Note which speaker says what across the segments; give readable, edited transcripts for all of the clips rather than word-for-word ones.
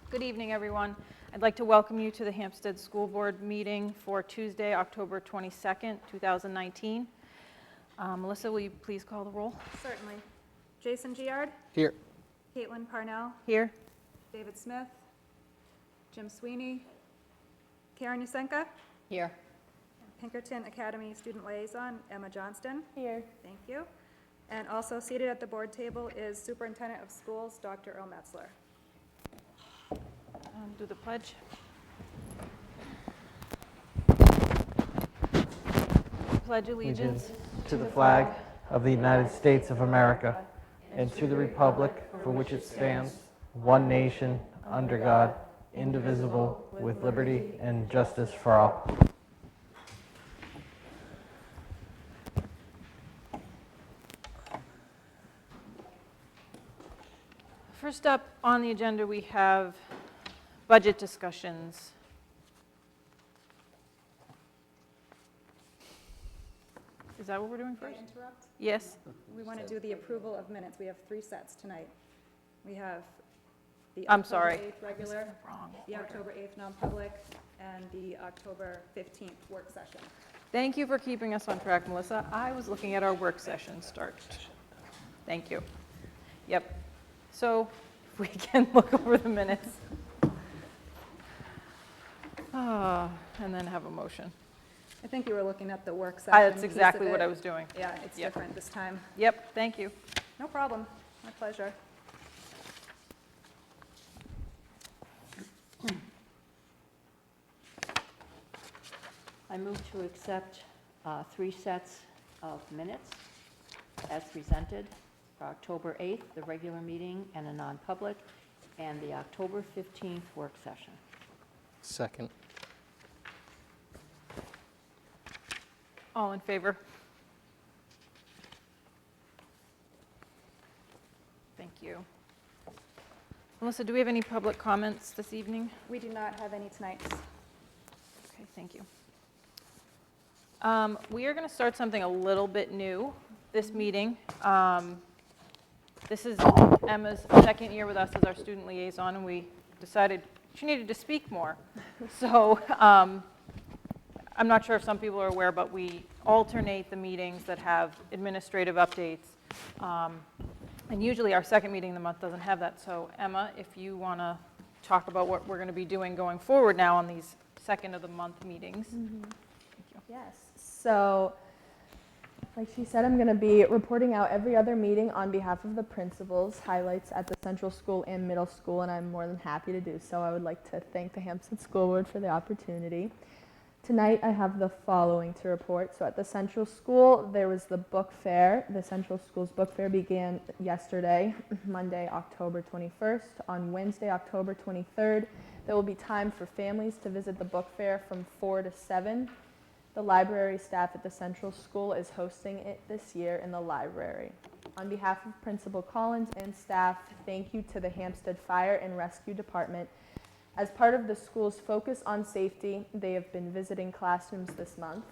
Speaker 1: Good evening, everyone. I'd like to welcome you to the Hampstead School Board meeting for Tuesday, October 22nd, 2019. Melissa, will you please call the roll?
Speaker 2: Certainly. Jason Giard?
Speaker 3: Here.
Speaker 2: Caitlin Parnell?
Speaker 1: Here.
Speaker 2: David Smith? Jim Sweeney? Karen Yusenka?
Speaker 4: Here.
Speaker 2: Pinkerton Academy Student Liaison, Emma Johnston?
Speaker 4: Here.
Speaker 2: Thank you. And also seated at the board table is Superintendent of Schools, Dr. Earl Metzler.
Speaker 1: Do the pledge. Pledge allegiance
Speaker 3: To the flag of the United States of America and to the republic for which it stands, one nation, under God, indivisible, with liberty and justice for all.
Speaker 1: First up on the agenda, we have budget discussions. Is that what we're doing
Speaker 2: Can I
Speaker 1: first?
Speaker 2: interrupt?
Speaker 1: Yes.
Speaker 2: We want to do the approval of minutes. We have 3 sets tonight. We have the
Speaker 1: I'm
Speaker 2: October
Speaker 1: sorry.
Speaker 2: 8th regular,
Speaker 1: Wrong.
Speaker 2: the October 8th non-public, and the October 15th work session.
Speaker 1: Thank you for keeping us on track, Melissa. I was looking at our work session start. Thank you. Yep. So if we can look over the minutes. And then have a motion.
Speaker 2: I think you were looking at the work session.
Speaker 1: That's
Speaker 2: piece
Speaker 1: exactly
Speaker 2: of
Speaker 1: what
Speaker 2: it.
Speaker 1: I was doing.
Speaker 2: Yeah, it's
Speaker 1: Yep.
Speaker 2: different this time.
Speaker 1: Yep, thank you.
Speaker 2: No problem. My pleasure.
Speaker 4: I move to accept 3 sets of minutes as presented for October 8th, the regular meeting and a non-public, and the October 15th work session.
Speaker 3: Second.
Speaker 1: All in favor? Thank you. Melissa, do we have any public comments this evening?
Speaker 2: We do not have any tonight.
Speaker 1: Okay, thank you. We are going to start something a little bit new this meeting. This is Emma's second year with us as our student liaison, and we decided she needed to speak more. So I'm not sure if some people are aware, but we alternate the meetings that have administrative updates. And usually our second meeting of the month doesn't have that. So Emma, if you want to talk about what we're going to be doing going forward now on these second of the month meetings. Thank you.
Speaker 5: Yes, so like she said, I'm going to be reporting out every other meeting on behalf of the principals, highlights at the central school and middle school, and I'm more than happy to do so. I would like to thank the Hampstead School Board for the opportunity. Tonight I have the following to report. So at the central school, there was the book fair. The central school's book fair began yesterday, Monday, October 21st. On Wednesday, October 23rd, there will be time for families to visit the book fair from 4 to 7. The library staff at the central school is hosting it this year in the library. On behalf of Principal Collins and staff, thank you to the Hampstead Fire and Rescue Department. As part of the school's focus on safety, they have been visiting classrooms this month.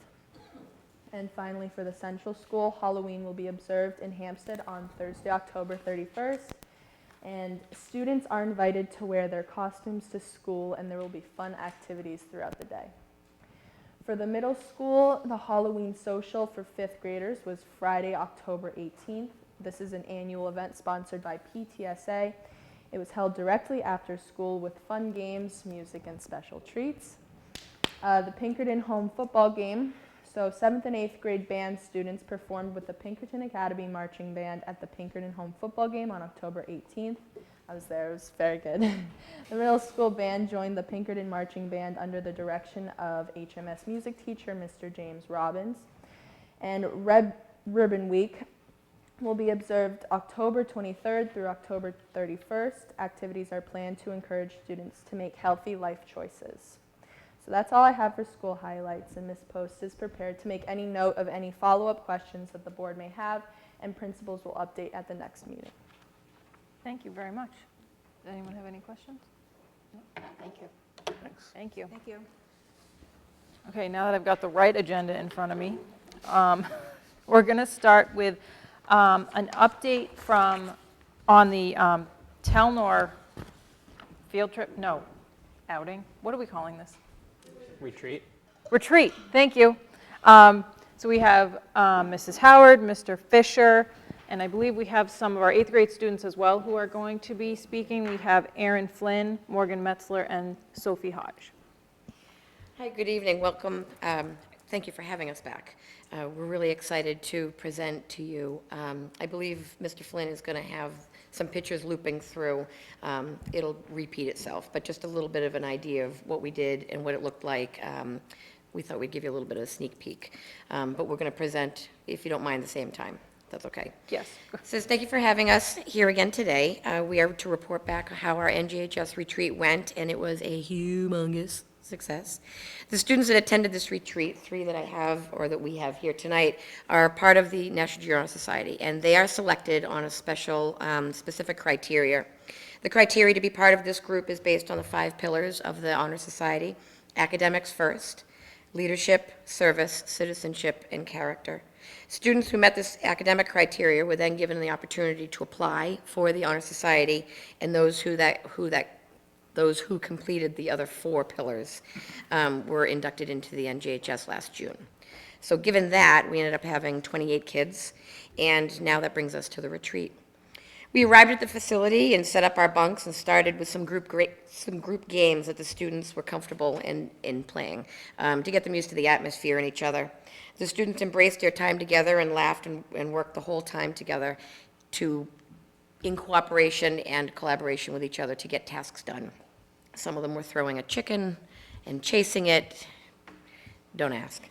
Speaker 5: And finally, for the central school, Halloween will be observed in Hampstead on Thursday, October 31st. And students are invited to wear their costumes to school, and there will be fun activities throughout the day. For the middle school, the Halloween social for 5th graders was Friday, October 18th. This is an annual event sponsored by PTSA. It was held directly after school with fun games, music, and special treats. The Pinkerton home football game. So 7th and 8th grade band students performed with the Pinkerton Academy Marching Band at the Pinkerton home football game on October 18th. I was there, it was very good. The middle school band joined the Pinkerton Marching Band under the direction of HMS music teacher, Mr. James Robbins. And Red Ribbon Week will be observed October 23rd through October 31st. Activities are planned to encourage students to make healthy life choices. So that's all I have for school highlights, and Ms. Post is prepared to make any note of any follow-up questions that the board may have, and principals will update at the next meeting.
Speaker 1: Thank you very much. Does anyone have any questions?
Speaker 4: Thank you.
Speaker 1: Thank you.
Speaker 2: Thank you.
Speaker 1: Okay, now that I've got the right agenda in front of me, we're going to start with an update on the Telnor field trip, no, outing. What are we calling this?
Speaker 3: Retreat.
Speaker 1: Retreat, thank you. So we have Mrs. Howard, Mr. Fisher, and I believe we have some of our 8th grade students as well who are going to be speaking. We have Erin Flynn, Morgan Metzler, and Sophie Hodge.
Speaker 6: Hi, good evening. Welcome. Thank you for having us back. We're really excited to present to you. I believe Mr. Flynn is going to have some pictures looping through. It'll repeat itself, but just a little bit of an idea of what we did and what it looked like. We thought we'd give you a little bit of a sneak peek. But we're going to present, if you don't mind, the same time. That's okay.
Speaker 1: Yes.
Speaker 6: Says, thank you for having us here again today. We are to report back how our NGHS retreat went, and it was a humongous success. The students that attended this retreat, 3 that I have, or that we have here tonight, are part of the National Junior Honor Society, and they are selected on a special, specific criteria. The criteria to be part of this group is based on the 5 pillars of the Honor Society: academics first, leadership, service, citizenship, and character. Students who met this academic criteria were then given the opportunity to apply for the Honor Society, and those who completed the other 4 pillars were inducted into the NJHS last June. So given that, we ended up having 28 kids, and now that brings us to the retreat. We arrived at the facility and set up our bunks and started with some group games that the students were comfortable in playing to get them used to the atmosphere and each other. The students embraced their time together and laughed and worked the whole time together in cooperation and collaboration with each other to get tasks done. Some of them were throwing a chicken and chasing it. Don't ask.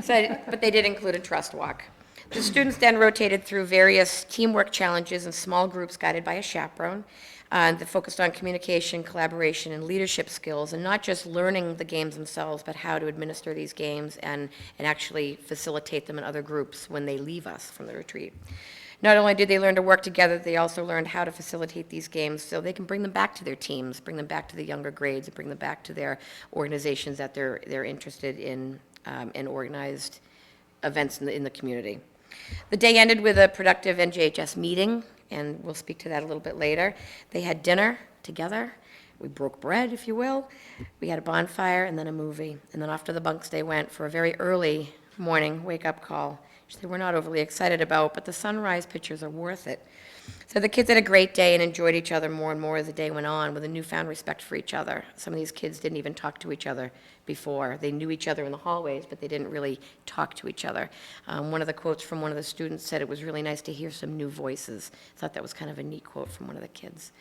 Speaker 6: But they did include a trust walk. The students then rotated through various teamwork challenges in small groups guided by a chaperone that focused on communication, collaboration, and leadership skills, and not just learning the games themselves, but how to administer these games and actually facilitate them in other groups when they leave us from the retreat. Not only did they learn to work together, they also learned how to facilitate these games so they can bring them back to their teams, bring them back to the younger grades, and bring them back to their organizations that they're interested in and organized events in the community. The day ended with a productive NJHS meeting, and we'll speak to that a little bit later. They had dinner together. We broke bread, if you will. We had a bonfire and then a movie. And then off to the bunks they went for a very early morning wake-up call, which they were not overly excited about, but the sunrise pictures are worth it. So the kids had a great day and enjoyed each other more and more as the day went on, with a newfound respect for each other. Some of these kids didn't even talk to each other before. They knew each other in the hallways, but they didn't really talk to each other. One of the quotes from one of the students said it was really nice to hear some new voices. I thought that was kind of a neat quote from one of the kids.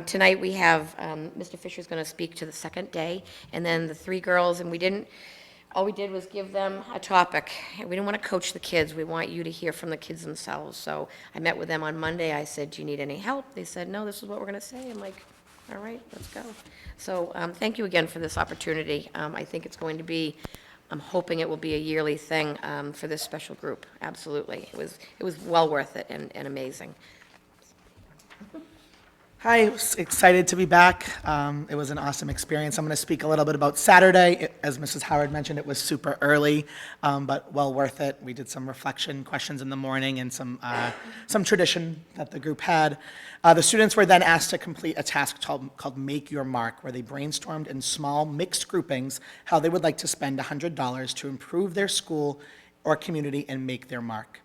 Speaker 6: Tonight we have Mr. Fisher's going to speak to the second day, and then the 3 girls, and all we did was give them a topic. We didn't want to coach the kids. We want you to hear from the kids themselves. So I met with them on Monday. I said, do you need any help? They said, no, this is what we're going to say. I'm like, all right, let's go. So thank you again for this opportunity. I think it's going to be, I'm hoping it will be a yearly thing for this special group. Absolutely. It was well worth it and amazing.
Speaker 7: Hi, I was excited to be back. It was an awesome experience. I'm going to speak a little bit about Saturday. As Mrs. Howard mentioned, it was super early, but well worth it. We did some reflection questions in the morning and some tradition that the group had. The students were then asked to complete a task called Make Your Mark, where they brainstormed in small mixed groupings how they would like to spend $100 to improve their school or community and make their mark.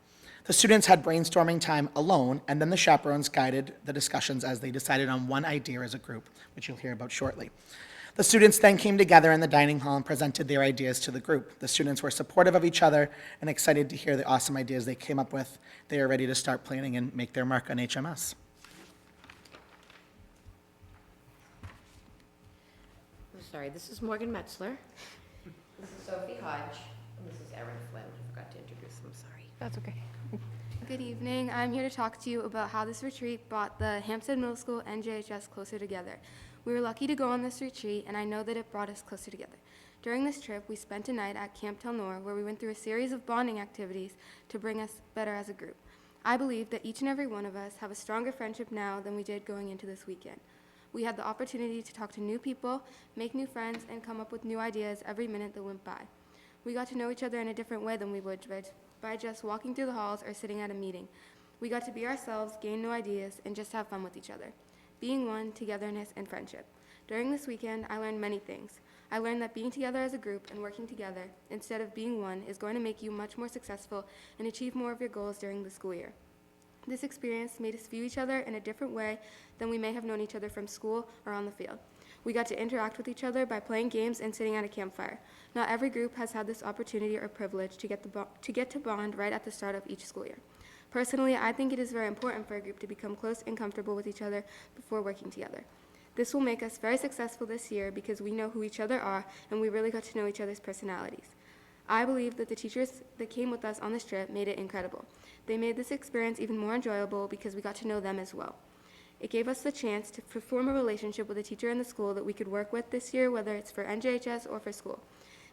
Speaker 7: The students had brainstorming time alone, and then the chaperones guided the discussions as they decided on one idea as a group, which you'll hear about shortly. The students then came together in the dining hall and presented their ideas to the group. The students were supportive of each other and excited to hear the awesome ideas they came up with. They are ready to start planning and make their mark on HMS.
Speaker 6: I'm sorry, this is Morgan Metzler. This is Sophie Hodge. And this is Erin Flynn. I forgot to introduce them, sorry.
Speaker 1: That's okay.
Speaker 8: Good evening. I'm here to talk to you about how this retreat brought the Hampstead Middle School and JHS closer together. We were lucky to go on this retreat, and I know that it brought us closer together. During this trip, we spent a night at Camp Telnor, where we went through a series of bonding activities to bring us better as a group. I believe that each and every one of us have a stronger friendship now than we did going into this weekend. We had the opportunity to talk to new people, make new friends, and come up with new ideas every minute that went by. We got to know each other in a different way than we would by just walking through the halls or sitting at a meeting. We got to be ourselves, gain new ideas, and just have fun with each other. Being one, togetherness, and friendship. During this weekend, I learned many things. I learned that being together as a group and working together instead of being one is going to make you much more successful and achieve more of your goals during the school year. This experience made us view each other in a different way than we may have known each other from school or on the field. We got to interact with each other by playing games and sitting at a campfire. Not every group has had this opportunity or privilege to get to bond right at the start of each school year. Personally, I think it is very important for a group to become close and comfortable with each other before working together. This will make us very successful this year because we know who each other are and we really got to know each other's personalities. I believe that the teachers that came with us on this trip made it incredible. They made this experience even more enjoyable because we got to know them as well. It gave us the chance to form a relationship with a teacher in the school that we could work with this year, whether it's for NJHS or for school.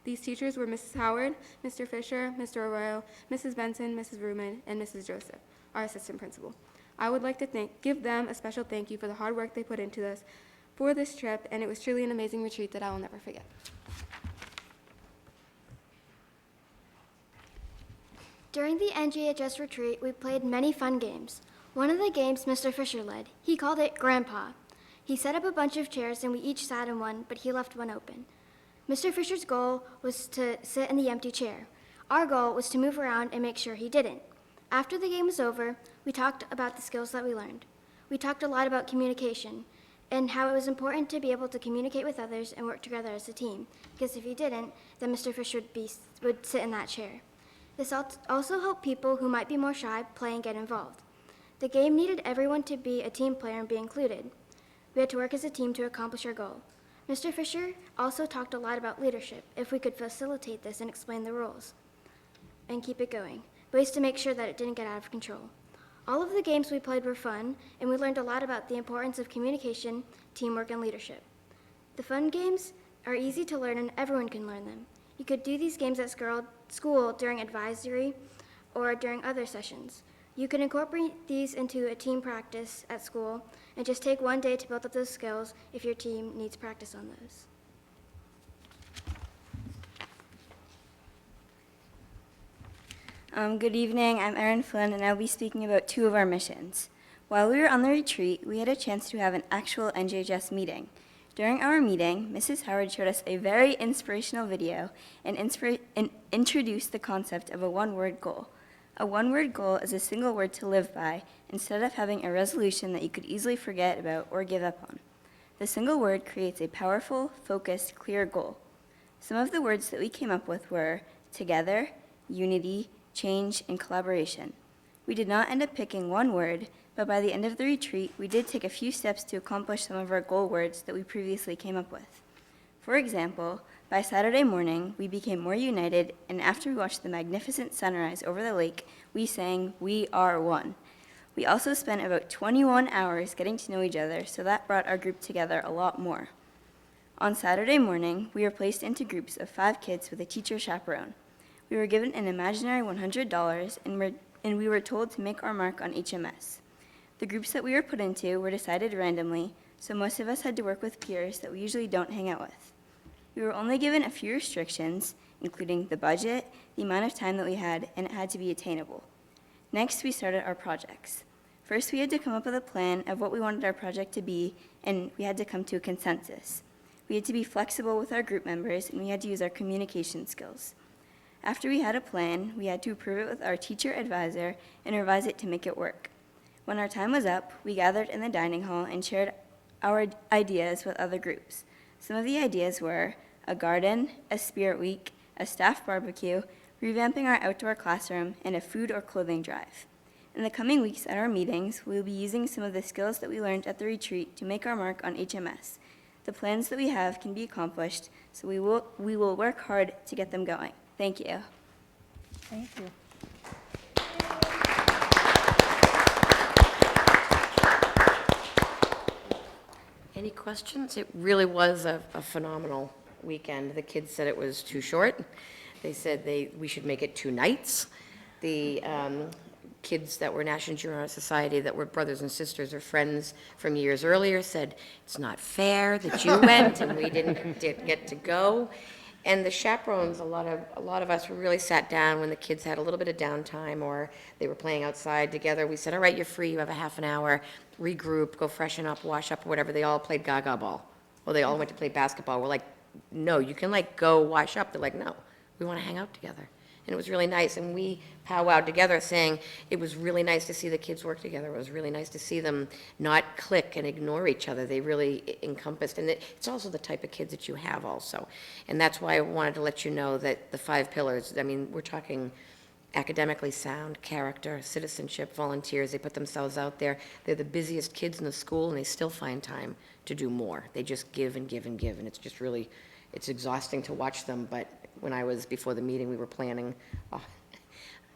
Speaker 8: These teachers were Mrs. Howard, Mr. Fisher, Mr. Arroyo, Mrs. Benson, Mrs. Ruman, and Mrs. Joseph, our assistant principal. I would like to give them a special thank you for the hard work they put into this for this trip, and it was truly an amazing retreat that I will never forget.
Speaker 9: During the NGHS retreat, we played many fun games. One of the games Mr. Fisher led. He called it Grandpa. He set up a bunch of chairs and we each sat in one, but he left one open. Mr. Fisher's goal was to sit in the empty chair. Our goal was to move around and make sure he didn't. After the game was over, we talked about the skills that we learned. We talked a lot about communication and how it was important to be able to communicate with others and work together as a team, because if you didn't, then Mr. Fisher would sit in that chair. This also helped people who might be more shy play and get involved. The game needed everyone to be a team player and be included. We had to work as a team to accomplish our goal. Mr. Fisher also talked a lot about leadership, if we could facilitate this and explain the rules and keep it going, ways to make sure that it didn't get out of control. All of the games we played were fun, and we learned a lot about the importance of communication, teamwork, and leadership. The fun games are easy to learn and everyone can learn them. You could do these games at school during advisory or during other sessions. You can incorporate these into a team practice at school and just take one day to build up those skills if your team needs practice on those.
Speaker 10: Good evening, I'm Erin Flynn and I'll be speaking about two of our missions. While we were on the retreat, we had a chance to have an actual NJHS meeting. During our meeting, Mrs. Howard showed us a very inspirational video and introduced the concept of a one-word goal. A one-word goal is a single word to live by instead of having a resolution that you could easily forget about or give up on. The single word creates a powerful, focused, clear goal. Some of the words that we came up with were together, unity, change, and collaboration. We did not end up picking one word, but by the end of the retreat, we did take a few steps to accomplish some of our goal words that we previously came up with. For example, by Saturday morning, we became more united, and after we watched the magnificent sunrise over the lake, we sang, "We are one." We also spent about 21 hours getting to know each other, so that brought our group together a lot more. On Saturday morning, we were placed into groups of 5 kids with a teacher chaperone. We were given an imaginary $100, and we were told to make our mark on HMS. The groups that we were put into were decided randomly, so most of us had to work with peers that we usually don't hang out with. We were only given a few restrictions, including the budget, the amount of time that we had, and it had to be attainable. Next, we started our projects. First, we had to come up with a plan of what we wanted our project to be, and we had to come to a consensus. We had to be flexible with our group members, and we had to use our communication skills. After we had a plan, we had to approve it with our teacher advisor and revise it to make it work. When our time was up, we gathered in the dining hall and shared our ideas with other groups. Some of the ideas were a garden, a spirit week, a staff barbecue, revamping our outdoor classroom, and a food or clothing drive. In the coming weeks at our meetings, we will be using some of the skills that we learned at the retreat to make our mark on HMS. The plans that we have can be accomplished, so we will work hard to get them going. Thank you.
Speaker 4: Thank you.
Speaker 6: Any questions? It really was a phenomenal weekend. The kids said it was too short. They said we should make it 2 nights. The kids that were National Junior Honor Society, that were brothers and sisters or friends from years earlier, said, it's not fair that you went and we didn't get to go. And the chaperones, a lot of us really sat down when the kids had a little bit of downtime or they were playing outside together. We said, all right, you're free, you have a half an hour, regroup, go freshen up, wash up, whatever. They all played gaga ball. or they all went to play basketball. We're like, no, you can like go wash up. They're like, no, we want to hang out together. And it was really nice, and we powwowed together saying it was really nice to see the kids work together. It was really nice to see them not click and ignore each other. They really encompassed, and it's also the type of kids that you have also. And that's why I wanted to let you know that the 5 pillars, I mean, we're talking academically sound, character, citizenship, volunteers. They put themselves out there. They're the busiest kids in the school, and they still find time to do more. They just give and give and give, and it's just really, it's exhausting to watch them. But when I was, before the meeting, we were planning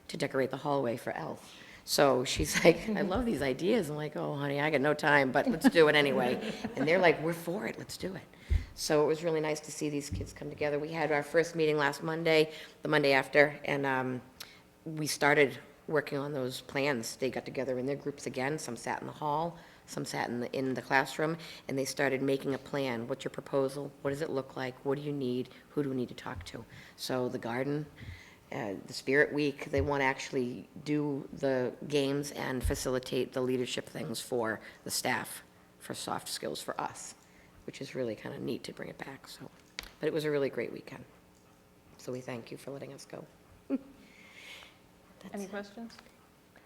Speaker 6: to decorate the hallway for Elf. So she's like, I love these ideas. I'm like, oh, honey, I got no time, but let's do it anyway. And they're like, we're for it, let's do it. So it was really nice to see these kids come together. We had our first meeting last Monday, the Monday after, and we started working on those plans. They got together in their groups again. Some sat in the hall, some sat in the classroom, and they started making a plan. What's your proposal? What does it look like? What do you need? Who do we need to talk to? So the garden, the Spirit Week, they want to actually do the games and facilitate the leadership things for the staff, for soft skills for us, which is really kind of neat to bring it back. So, but it was a really great weekend. So we thank you for letting us go.
Speaker 1: Any questions?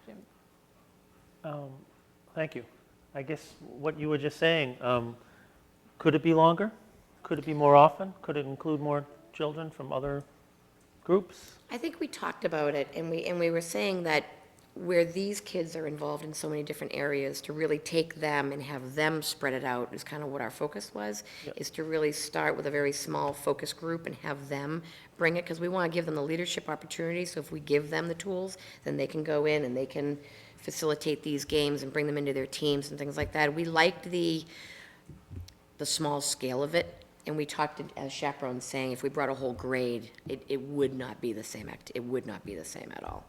Speaker 1: Jim?
Speaker 11: Thank you. I guess what you were just saying, could it be longer? Could it be more often? Could it include more children from other groups?
Speaker 6: I think we talked about it, and we were saying that where these kids are involved in so many different areas, to really take them and have them spread it out is kind of what our focus was, is to really start with a very small focus group and have them bring it, because we want to give them the leadership opportunity. So if we give them the tools, then they can go in and they can facilitate these games and bring them into their teams and things like that. We liked the small scale of it, and we talked as chaperones saying if we brought a whole grade, it would not be the same it would not be the same at all.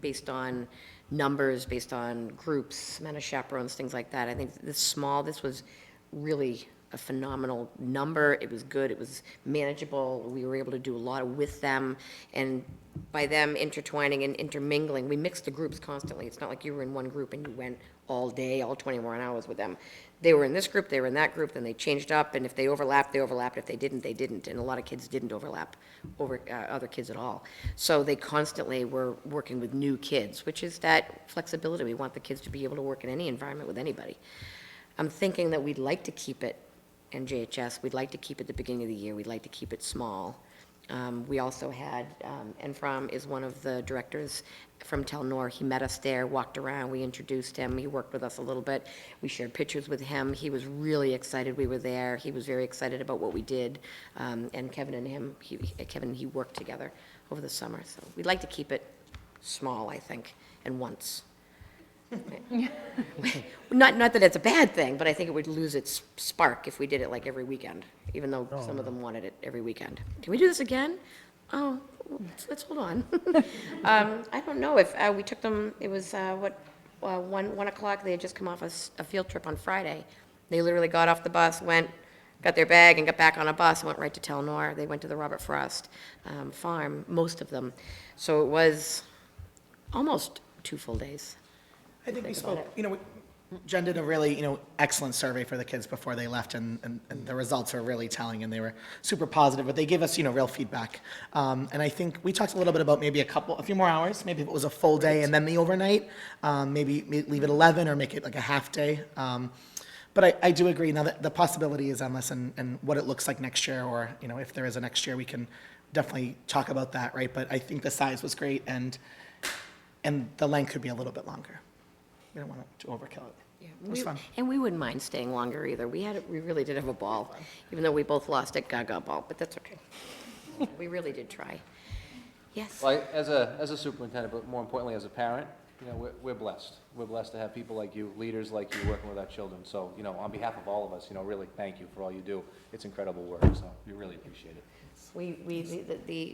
Speaker 6: Based on numbers, based on groups, amount of chaperones, things like that. I think this was really a phenomenal number. It was good, it was manageable. We were able to do a lot with them, and by them intertwining and intermingling, we mixed the groups constantly. It's not like you were in one group and you went all day, all 21 hours with them. They were in this group, they were in that group, then they changed up, and if they overlapped, they overlapped. If they didn't, they didn't. And a lot of kids didn't overlap over other kids at all. So they constantly were working with new kids, which is that flexibility. We want the kids to be able to work in any environment with anybody. I'm thinking that we'd like to keep it NJHS. We'd like to keep it the beginning of the year. We'd like to keep it small. We also had, Enfram is one of the directors from Telnor. He met us there, walked around, we introduced him, he worked with us a little bit. We shared pictures with him. He was really excited we were there. He was very excited about what we did. And Kevin and him, Kevin and he worked together over the summer. So we'd like to keep it small, I think, and once. Not that it's a bad thing, but I think it would lose its spark if we did it like every weekend, even though some of them wanted it every weekend. Can we do this again? Oh, let's hold on. I don't know if we took them, it was 1 o'clock, they had just come off a field trip on Friday. They literally got off the bus, got their bag and got back on a bus and went right to Telnor. They went to the Robert Frost farm, most of them. So it was almost 2 full days.
Speaker 7: I think we spoke, Jen did a really, excellent survey for the kids before they left, and the results are really telling, and they were super positive, but they gave us, real feedback. And I think we talked a little bit about maybe a few more hours, maybe if it was a full day and then the overnight, maybe leave it 11 or make it like a half day. But I do agree, now that the possibility is endless, and what it looks like next year, or, if there is a next year, we can definitely talk about that, right? But I think the size was great, and the length could be a little bit longer. We don't want to overkill it.
Speaker 6: Yeah,
Speaker 7: It was fun.
Speaker 6: And we wouldn't mind staying longer either. We really did have a ball, even though we both lost at Gaga Ball, but that's okay. We really did try. Yes?
Speaker 12: Well, as a superintendent, but more importantly as a parent, we're blessed. We're blessed to have people like you, leaders like you, working with our children. So, on behalf of all of us, really thank you for all you do. It's incredible work, so we really appreciate it.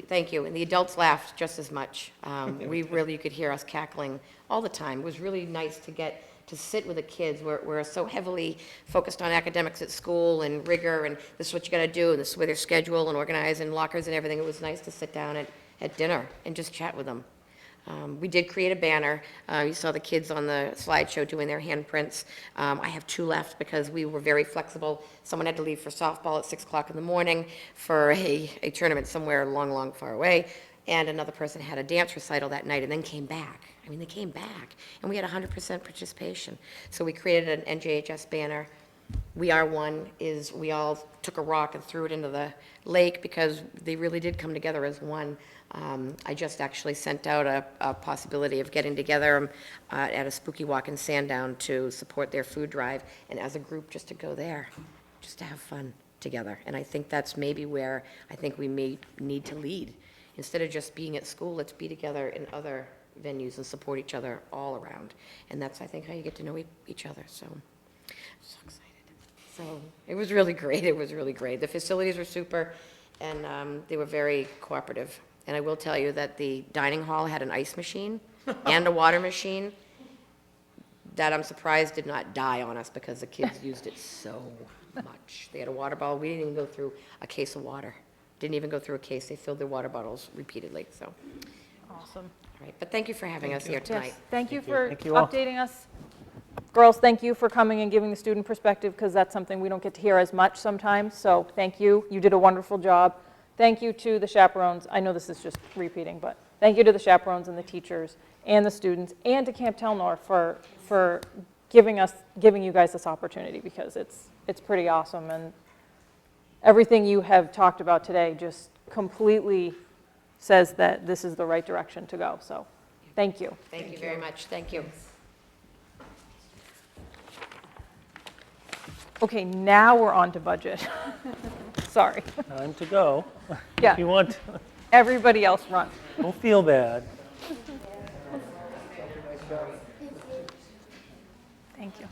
Speaker 6: Thank you, and the adults laughed just as much. You could hear us cackling all the time. It was really nice to get to sit with the kids. We're so heavily focused on academics at school and rigor, and this is what you got to do, and this is where their schedule and organize and lockers and everything. It was nice to sit down at dinner and just chat with them. We did create a banner. You saw the kids on the slideshow doing their handprints. I have 2 left because we were very flexible. Someone had to leave for softball at 6 o'clock in the morning for a tournament somewhere long, long far away, and another person had a dance recital that night and then came back. I mean, they came back, and we had 100% participation. So we created an NJHS banner. We Are One is, we all took a rock and threw it into the lake because they really did come together as one. I just actually sent out a possibility of getting together at a Spooky Walk in Sandown to support their food drive, and as a group, just to go there, just to have fun together. And I think that's maybe where I think we may need to lead. Instead of just being at school, let's be together in other venues and support each other all around. And that's, I think, how you get to know each other, so excited. So it was really great, it was really great. The facilities were super, and they were very cooperative. And I will tell you that the dining hall had an ice machine and a water machine that I'm surprised did not die on us because the kids used it so much. They had a water bottle, we didn't even go through a case of water. Didn't even go through a case, they filled their water bottles repeatedly, so.
Speaker 1: Awesome.
Speaker 6: All right, but thank you for having us here tonight.
Speaker 1: Yes, thank you for
Speaker 11: Thank you all.
Speaker 1: updating us. Girls, thank you for coming and giving the student perspective, because that's something we don't get to hear as much sometimes, so thank you. You did a wonderful job. Thank you to the chaperones. I know this is just repeating, but thank you to the chaperones and the teachers and the students and to Camp Telnor for giving you guys this opportunity, because it's pretty awesome, and everything you have talked about today just completely says that this is the right direction to go, so thank you.
Speaker 6: Thank you very much, thank you.
Speaker 1: Okay, now we're on to budget. Sorry.
Speaker 11: Time to go.
Speaker 1: Yeah.
Speaker 11: If you want,
Speaker 1: Everybody else run.
Speaker 11: don't feel bad.
Speaker 1: Thank you.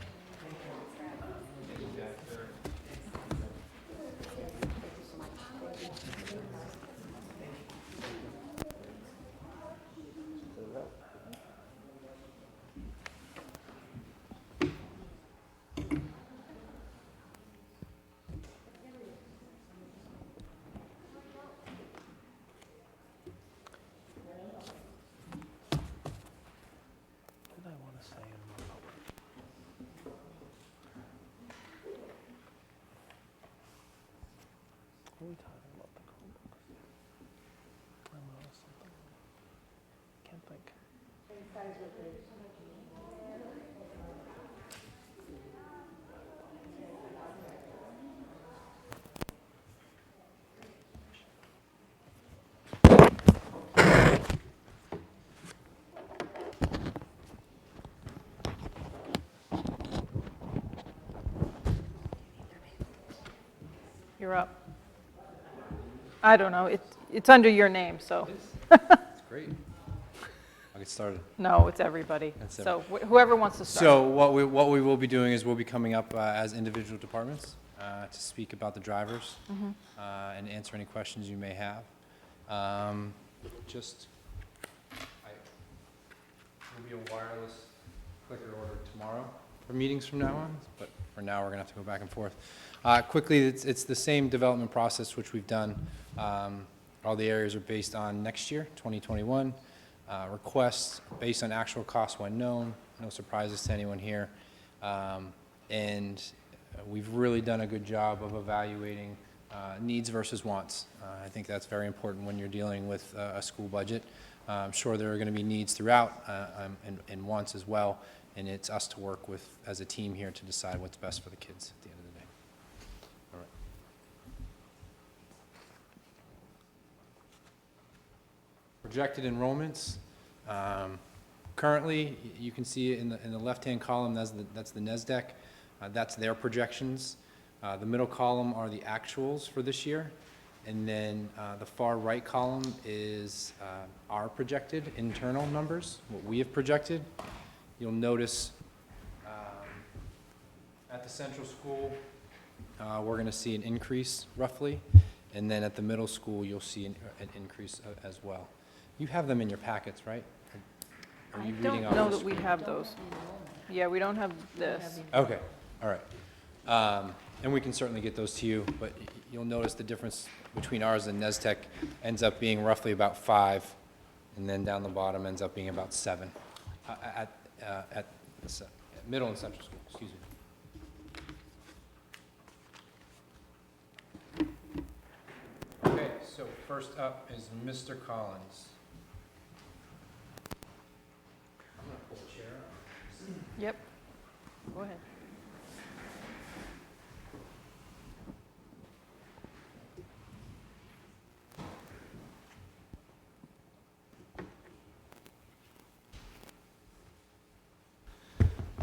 Speaker 11: What did I want to say in my public? What are we talking about, the Chromebooks? I don't know, something. Can't think.
Speaker 1: You're up. I don't know, it's under your name, so.
Speaker 13: That's great. I'll get started.
Speaker 1: No, it's everybody.
Speaker 13: That's
Speaker 1: So whoever wants to start.
Speaker 13: So what we will be doing is we'll be coming up as individual departments to speak about the drivers and answer any questions you may have. Will be a wireless clicker order tomorrow for meetings from now on, but for now we're gonna have to go back and forth. Quickly, it's the same development process which we've done. All the areas are based on next year, 2021. Requests based on actual costs when known, no surprises to anyone here. And we've really done a good job of evaluating needs versus wants. I think that's very important when you're dealing with a school budget. I'm sure there are going to be needs throughout and wants as well, and it's us to work with as a team here to decide what's best for the kids at the end of the day. All right. Projected enrollments. Currently, you can see in the left-hand column, that's the Hsdsb. That's their projections. The middle column are the actuals for this year. And then the far right column is our projected internal numbers, what we have projected. You'll notice at the central school, we're going to see an increase roughly. And then at the middle school, you'll see an increase as well. You have them in your packets, right? Are
Speaker 1: I
Speaker 13: you
Speaker 1: don't
Speaker 13: reading off
Speaker 1: know
Speaker 13: the
Speaker 1: that we
Speaker 13: screen?
Speaker 1: have those. Yeah, we don't have this.
Speaker 13: Okay, all right. And we can certainly get those to you, but you'll notice the difference between ours and Hsdsb ends up being roughly about 5 and then down the bottom ends up being about 7 at middle and central school, excuse me. Okay, so first up is Mr. Collins. I'm going to pull a chair up.
Speaker 1: Yep. Go ahead.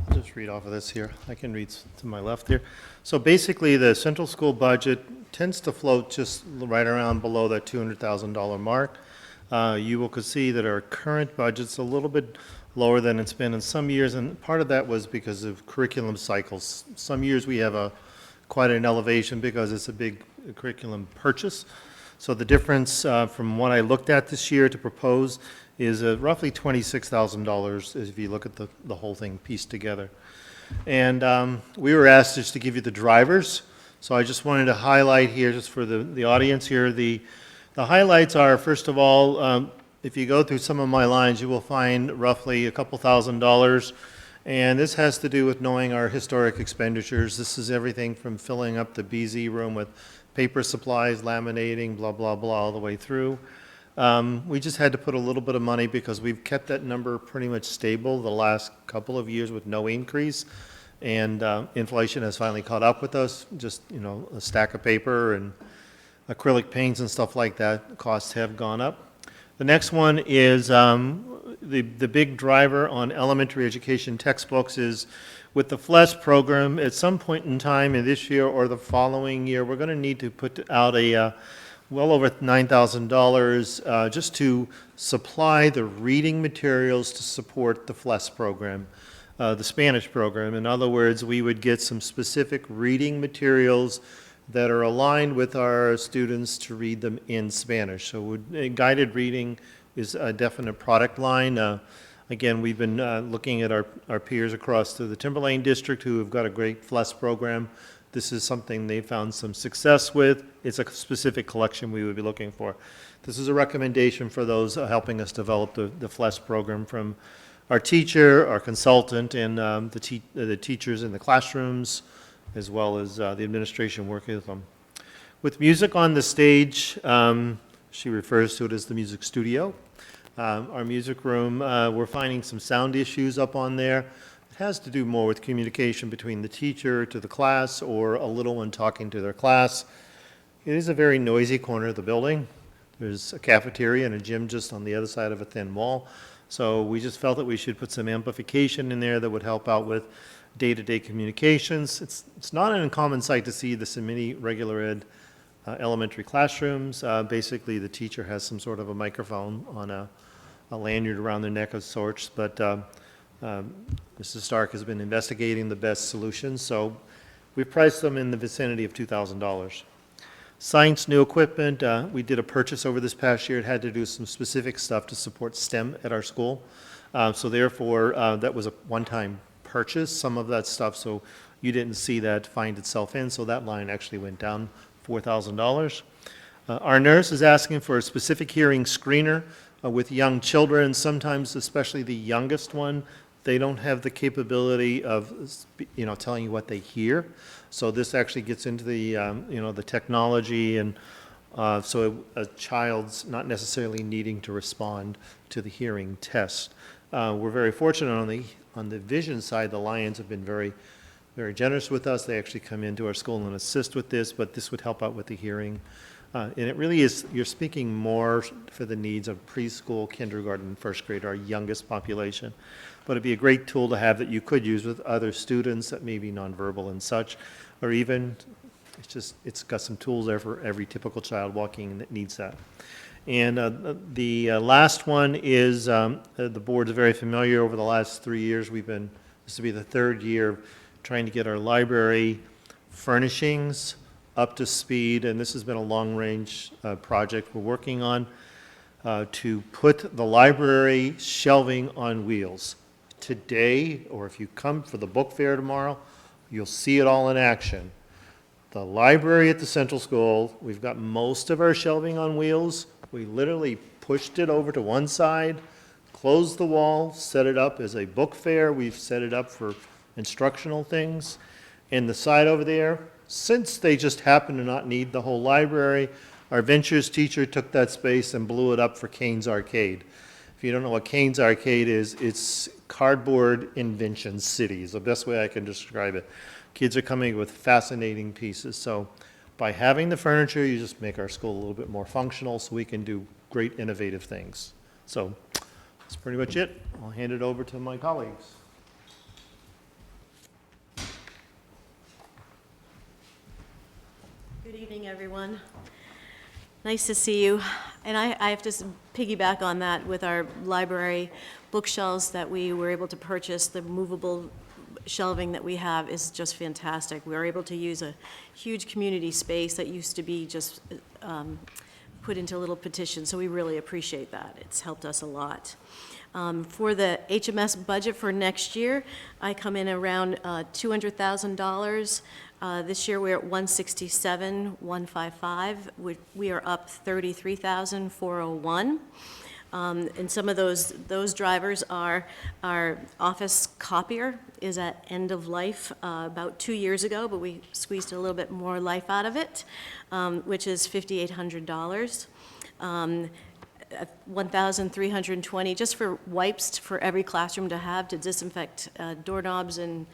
Speaker 14: I'll just read off of this here. I can read to my left here. So basically, the central school budget tends to float just right around below that $200,000 mark. You will see that our current budget's a little bit lower than it's been in some years, and part of that was because of curriculum cycles. Some years we have quite an elevation because it's a big curriculum purchase. So the difference from what I looked at this year to propose is roughly $26,000 if you look at the whole thing pieced together. And we were asked just to give you the drivers. So I just wanted to highlight here, just for the audience here, the highlights are, first of all, if you go through some of my lines, you will find roughly a couple $1,000s. And this has to do with knowing our historic expenditures. This is everything from filling up the BZ room with paper supplies, laminating, blah, blah, blah, all the way through. We just had to put a little bit of money because we've kept that number pretty much stable the last couple of years with no increase. And inflation has finally caught up with us. Just, a stack of paper and acrylic paints and stuff like that, costs have gone up. The next one is the big driver on elementary education textbooks is with the FLES program, at some point in time in this year or the following year, we're going to need to put out a well over $9,000 just to supply the reading materials to support the FLES program, the Spanish program. In other words, we would get some specific reading materials that are aligned with our students to read them in Spanish. So guided reading is a definite product line. Again, we've been looking at our peers across to the Timberlane District who have got a great FLES program. This is something they found some success with. It's a specific collection we would be looking for. This is a recommendation for those helping us develop the FLES program from our teacher, our consultant, and the teachers in the classrooms, as well as the administration working with them. With music on the stage, she refers to it as the music studio. Our music room, we're finding some sound issues up on there. It has to do more with communication between the teacher to the class or a little one talking to their class. It is a very noisy corner of the building. There's a cafeteria and a gym just on the other side of a thin wall. So we just felt that we should put some amplification in there that would help out with day-to-day communications. It's not an uncommon sight to see this in many regular ed elementary classrooms. Basically, the teacher has some sort of a microphone on a lanyard around their neck of sorts, but Mrs. Stark has been investigating the best solutions, so we've priced them in the vicinity of $2,000. Science new equipment, we did a purchase over this past year. It had to do some specific stuff to support STEM at our school. So therefore, that was a one-time purchase, some of that stuff, so you didn't see that find itself in, so that line actually went down $4,000. Our nurse is asking for a specific hearing screener with young children. Sometimes, especially the youngest one, they don't have the capability of, telling you what they hear. So this actually gets into the, the technology, and so a child's not necessarily needing to respond to the hearing test. We're very fortunate on the vision side. The Lions have been very, very generous with us. They actually come into our school and assist with this, but this would help out with the hearing. And it really is, you're speaking more for the needs of preschool, kindergarten, and first grade, our youngest population. But it'd be a great tool to have that you could use with other students that may be nonverbal and such, or even, it's got some tools there for every typical child walking that needs that. And the last one is, the board's very familiar. Over the last 3 years, this will be the third year trying to get our library furnishings up to speed, and this has been a long-range project we're working on to put the library shelving on wheels. Today, or if you come for the book fair tomorrow, you'll see it all in action. The library at the central school, we've got most of our shelving on wheels. We literally pushed it over to one side, closed the wall, set it up as a book fair. We've set it up for instructional things. And the side over there, since they just happen to not need the whole library, our ventures teacher took that space and blew it up for Kane's Arcade. If you don't know what Kane's Arcade is, it's cardboard invention city is the best way I can describe it. Kids are coming with fascinating pieces. So by having the furniture, you just make our school a little bit more functional so we can do great innovative things. So that's pretty much it. I'll hand it over to my colleagues.
Speaker 15: Good evening, everyone. Nice to see you. And I have to piggyback on that with our library bookshelves that we were able to purchase. The movable shelving that we have is just fantastic. We were able to use a huge community space that used to be just put into little petitions, so we really appreciate that. It's helped us a lot. For the HMS budget for next year, I come in around $200,000. This year, we're at 167,155. We are up 33,401. And some of those drivers are our office copier is at end of life about 2 years ago, but we squeezed a little bit more life out of it, which is $5,800. 1,320 just for wipes for every classroom to have to disinfect doorknobs and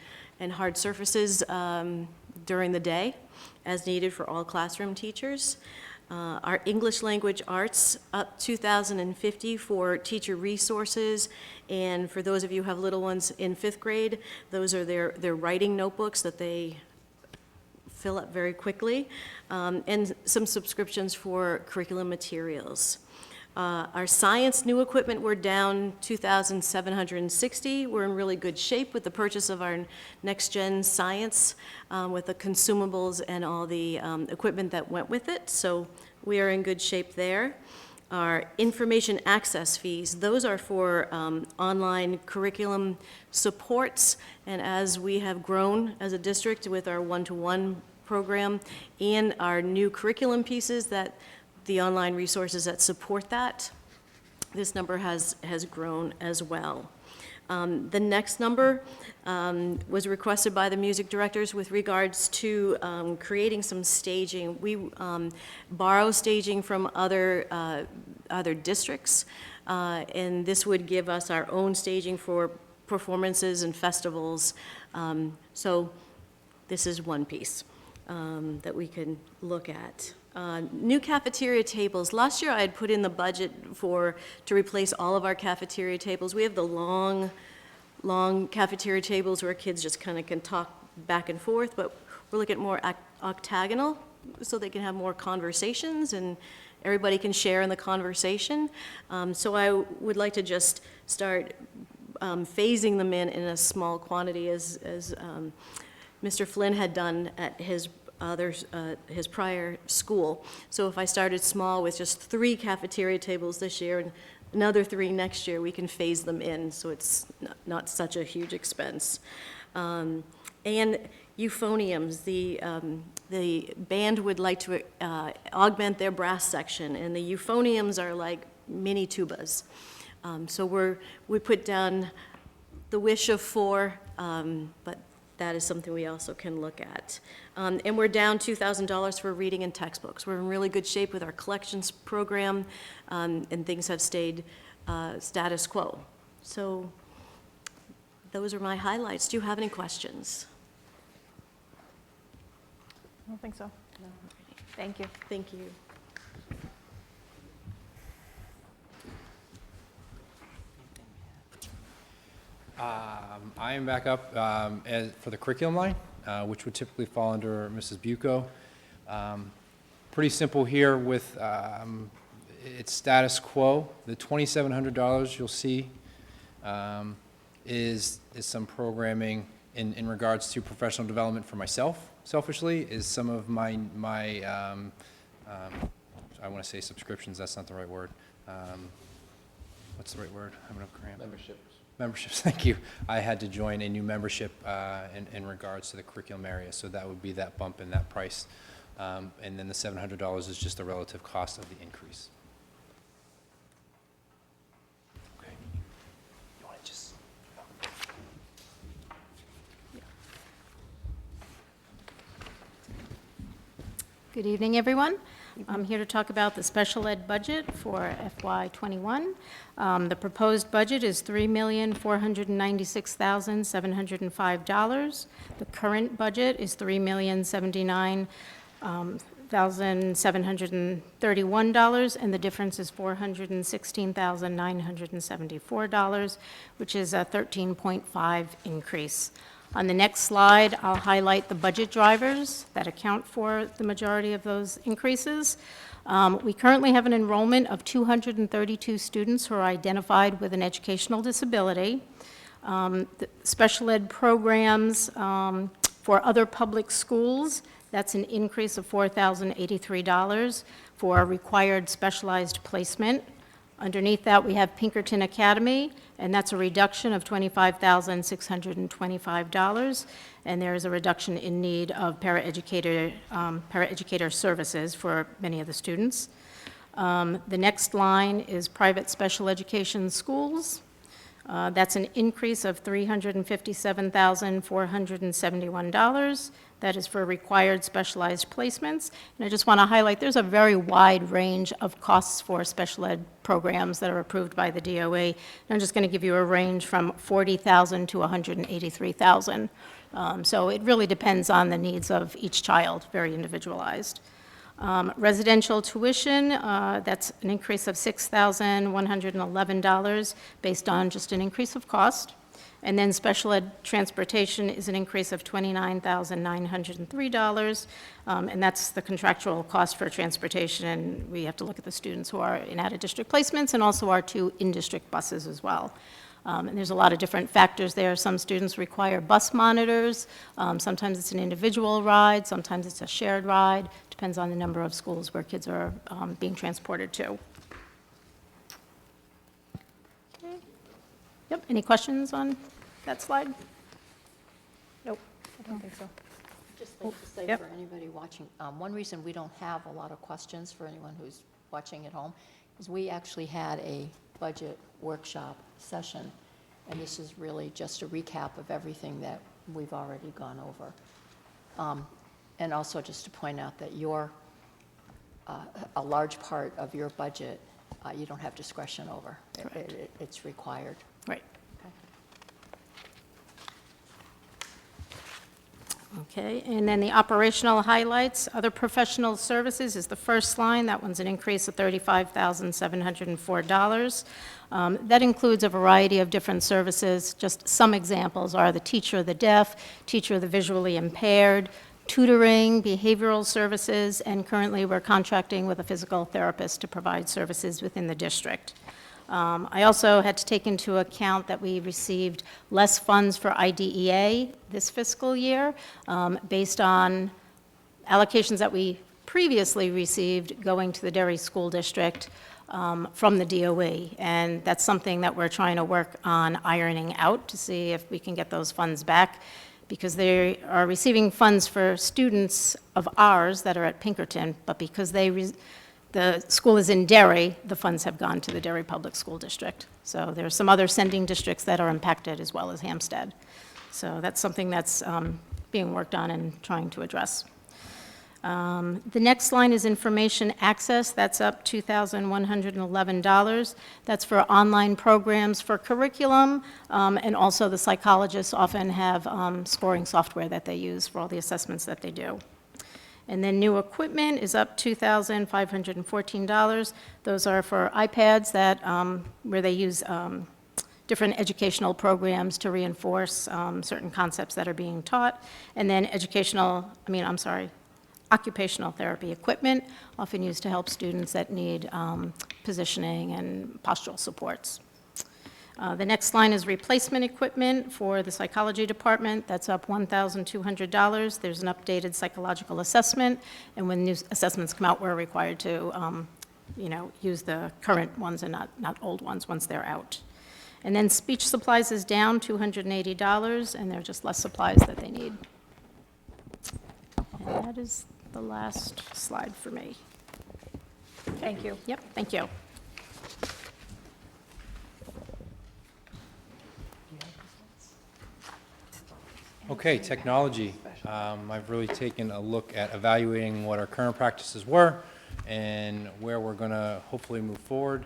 Speaker 15: hard surfaces during the day as needed for all classroom teachers. Our English language arts up 2,050 for teacher resources, and for those of you who have little ones in 5th grade, those are their writing notebooks that they fill up very quickly, and some subscriptions for curriculum materials. Our science new equipment, we're down 2,760. We're in really good shape with the purchase of our next-gen science with the consumables and all the equipment that went with it. So we are in good shape there. Our information access fees, those are for online curriculum supports. And as we have grown as a district with our one-to-one program and our new curriculum pieces that the online resources that support that, this number has grown as well. The next number was requested by the music directors with regards to creating some staging. We borrow staging from other districts, and this would give us our own staging for performances and festivals. So this is one piece that we can look at. New cafeteria tables. Last year I had put in the budget to replace all of our cafeteria tables. We have the long cafeteria tables where kids just kind of can talk back and forth, but we're looking at more octagonal so they can have more conversations and everybody can share in the conversation. So I would like to just start phasing them in a small quantity as Mr. Flynn had done at his prior school. So if I started small with just 3 cafeteria tables this year and another 3 next year, we can phase them in, so it's not such a huge expense. And euphoniums, the band would like to augment their brass section, and the euphoniums are like mini tubas. So we put down the wish of 4, but that is something we also can look at. And we're down $2,000 for reading and textbooks. We're in really good shape with our collections program, and things have stayed status quo. So those are my highlights. Do you have any questions?
Speaker 1: I don't think so. No. Thank you.
Speaker 15: Thank you.
Speaker 13: I am back up for the curriculum line, which would typically fall under Mrs. Bucco. Pretty simple here with its status quo. The $2,700 you'll see is some programming in regards to professional development for myself. Selfishly, is some of my I want to say subscriptions. That's not the right word. What's the right word? I'm gonna cramp. Memberships, thank you. I had to join a new membership in regards to the curriculum area, so that would be that bump in that price. And then the $700 is just the relative cost of the increase.
Speaker 16: Good evening, everyone. I'm here to talk about the special ed budget for FY '21. The proposed budget is $3,496,705. The current budget is $3,079,731, and the difference is $416,974, which is a 13.5 increase. On the next slide, I'll highlight the budget drivers that account for the majority of those increases. We currently have an enrollment of 232 students who are identified with an educational disability. The special ed programs for other public schools, that's an increase of $4,083 for required specialized placement. Underneath that, we have Pinkerton Academy, and that's a reduction of $25,625, and there is a reduction in need of paraeducator services for many of the students. The next line is private special education schools. That's an increase of $357,471. That is for required specialized placements. And I just want to highlight, there's a very wide range of costs for special ed programs that are approved by the DOE. And I'm just going to give you a range from $40,000 to $183,000. So it really depends on the needs of each child, very individualized. Residential tuition, that's an increase of $6,111 based on just an increase of cost. And then special ed transportation is an increase of $29,903, and that's the contractual cost for transportation. And we have to look at the students who are in out-of-district placements and also our 2 in-district buses as well. And there's a lot of different factors there. Some students require bus monitors. Sometimes it's an individual ride. Sometimes it's a shared ride. Depends on the number of schools where kids are being transported to. Okay. Yep, any questions on that slide? Nope, I don't think so.
Speaker 4: Just like to say
Speaker 16: Yep.
Speaker 4: for anybody watching, one reason we don't have a lot of questions for anyone who's watching at home is we actually had a budget workshop session, and this is really just a recap of everything that we've already gone over. And also just to point out that a large part of your budget, you don't have discretion over. It's required.
Speaker 16: Right. Okay, and then the operational highlights, other professional services is the first line. That one's an increase of $35,704. That includes a variety of different services. Just some examples are the teacher of the deaf, teacher of the visually impaired, tutoring, behavioral services, and currently we're contracting with a physical therapist to provide services within the district. I also had to take into account that we received less funds for IDEA this fiscal year based on allocations that we previously received going to the Derry School District from the DOE. And that's something that we're trying to work on ironing out to see if we can get those funds back, because they are receiving funds for students of ours that are at Pinkerton, but because the school is in Derry, the funds have gone to the Derry Public School District. So there are some other sending districts that are impacted as well as Hampstead. So that's something that's being worked on and trying to address. The next line is information access. That's up $2,111. That's for online programs for curriculum, and also the psychologists often have scoring software that they use for all the assessments that they do. And then new equipment is up $2,514. Those are for iPads that, where they use different educational programs to reinforce certain concepts that are being taught. And then occupational therapy equipment, often used to help students that need positioning and postural supports. The next line is replacement equipment for the psychology department. That's up $1,200. There's an updated psychological assessment, and when new assessments come out, we're required to use the current ones and not old ones once they're out. And then speech supplies is down $280, and they're just less supplies that they need. And that is the last slide for me.
Speaker 1: Thank you.
Speaker 16: Yep, thank you.
Speaker 13: Okay, technology. I've really taken a look at evaluating what our current practices were and where we're going to hopefully move forward.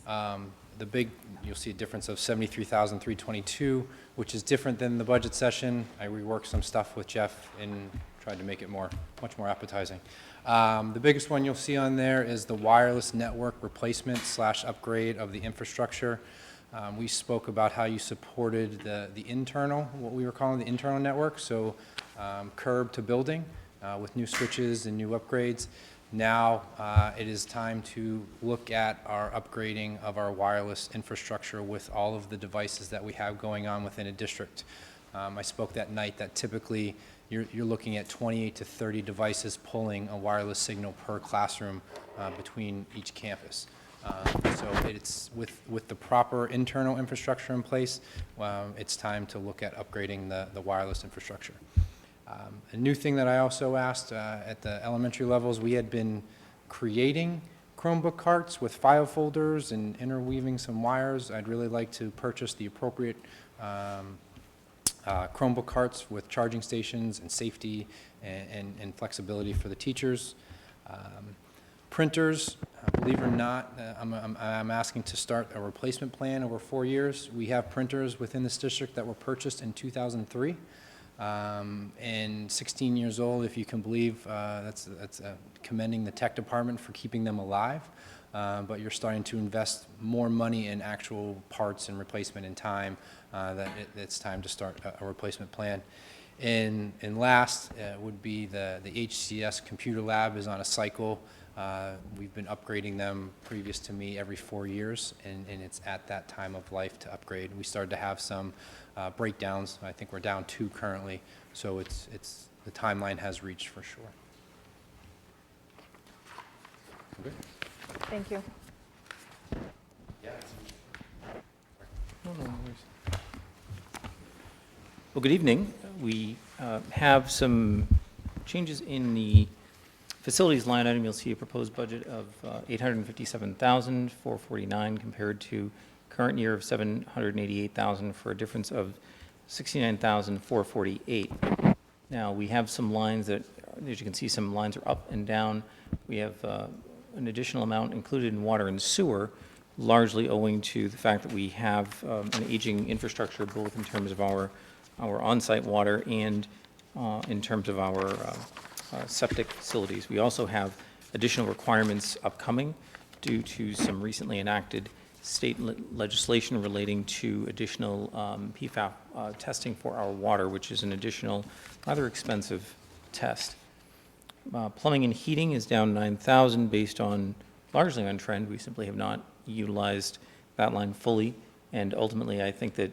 Speaker 13: You'll see a difference of $73,322, which is different than the budget session. I reworked some stuff with Jeff and tried to make it much more appetizing. The biggest one you'll see on there is the wireless network replacement / upgrade of the infrastructure. We spoke about how you supported the internal, what we were calling the internal network, so curb to building with new switches and new upgrades. Now it is time to look at our upgrading of our wireless infrastructure with all of the devices that we have going on within a district. I spoke that night that typically you're looking at 28 to 30 devices pulling a wireless signal per classroom between each campus. So it's with the proper internal infrastructure in place, it's time to look at upgrading the wireless infrastructure. A new thing that I also asked at the elementary levels, we had been creating Chromebook carts with file folders and interweaving some wires. I'd really like to purchase the appropriate Chromebook carts with charging stations and safety and flexibility for the teachers. Printers, believe it or not, I'm asking to start a replacement plan over 4 years. We have printers within this district that were purchased in 2003. And 16 years old, if you can believe, that's commending the tech department for keeping them alive. But you're starting to invest more money in actual parts and replacement in time, that it's time to start a replacement plan. And last would be the HCS computer lab is on a cycle. We've been upgrading them previous to me every 4 years, and it's at that time of life to upgrade. We started to have some breakdowns. I think we're down 2 currently, so the timeline has reached for sure. Okay.
Speaker 1: Thank you.
Speaker 17: Well, good evening. We have some changes in the facilities line item. You'll see a proposed budget of $857,449 compared to current year of $788,000 for a difference of $69,448. Now, we have some lines that, as you can see, some lines are up and down. We have an additional amount included in water and sewer, largely owing to the fact that we have an aging infrastructure, both in terms of our on-site water and in terms of our septic facilities. We also have additional requirements upcoming due to some recently enacted state legislation relating to additional PFAS testing for our water, which is an additional, rather expensive test. Plumbing and heating is down $9,000 based on, largely on trend. We simply have not utilized that line fully, and ultimately I think that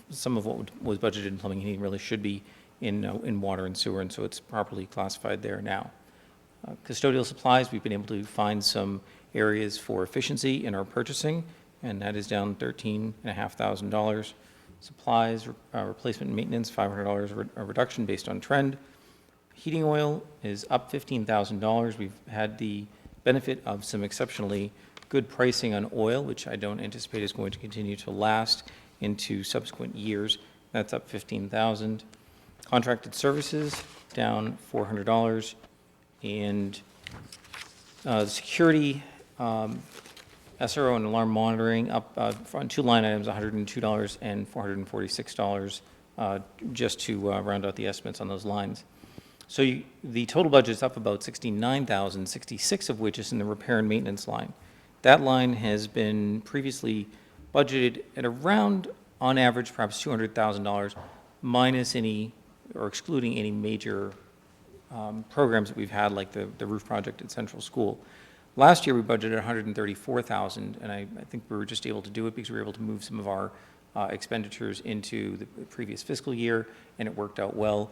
Speaker 17: some of what was budgeted in plumbing and heating really should be in water and sewer, and so it's properly classified there now. Custodial supplies, we've been able to find some areas for efficiency in our purchasing, and that is down $13,500. Supplies, replacement and maintenance, $500 a reduction based on trend. Heating oil is up $15,000. We've had the benefit of some exceptionally good pricing on oil, which I don't anticipate is going to continue to last into subsequent years. That's up $15,000. Contracted services, down $400. And security, SRO and alarm monitoring up on 2 line items, $102 and $446, just to round out the estimates on those lines. So the total budget is up about $69,000, 66 of which is in the repair and maintenance line. That line has been previously budgeted at around, on average, perhaps $200,000, minus any, or excluding any major programs that we've had, like the roof project at Central School. Last year, we budgeted $134,000, and I think we were just able to do it because we were able to move some of our expenditures into the previous fiscal year, and it worked out well.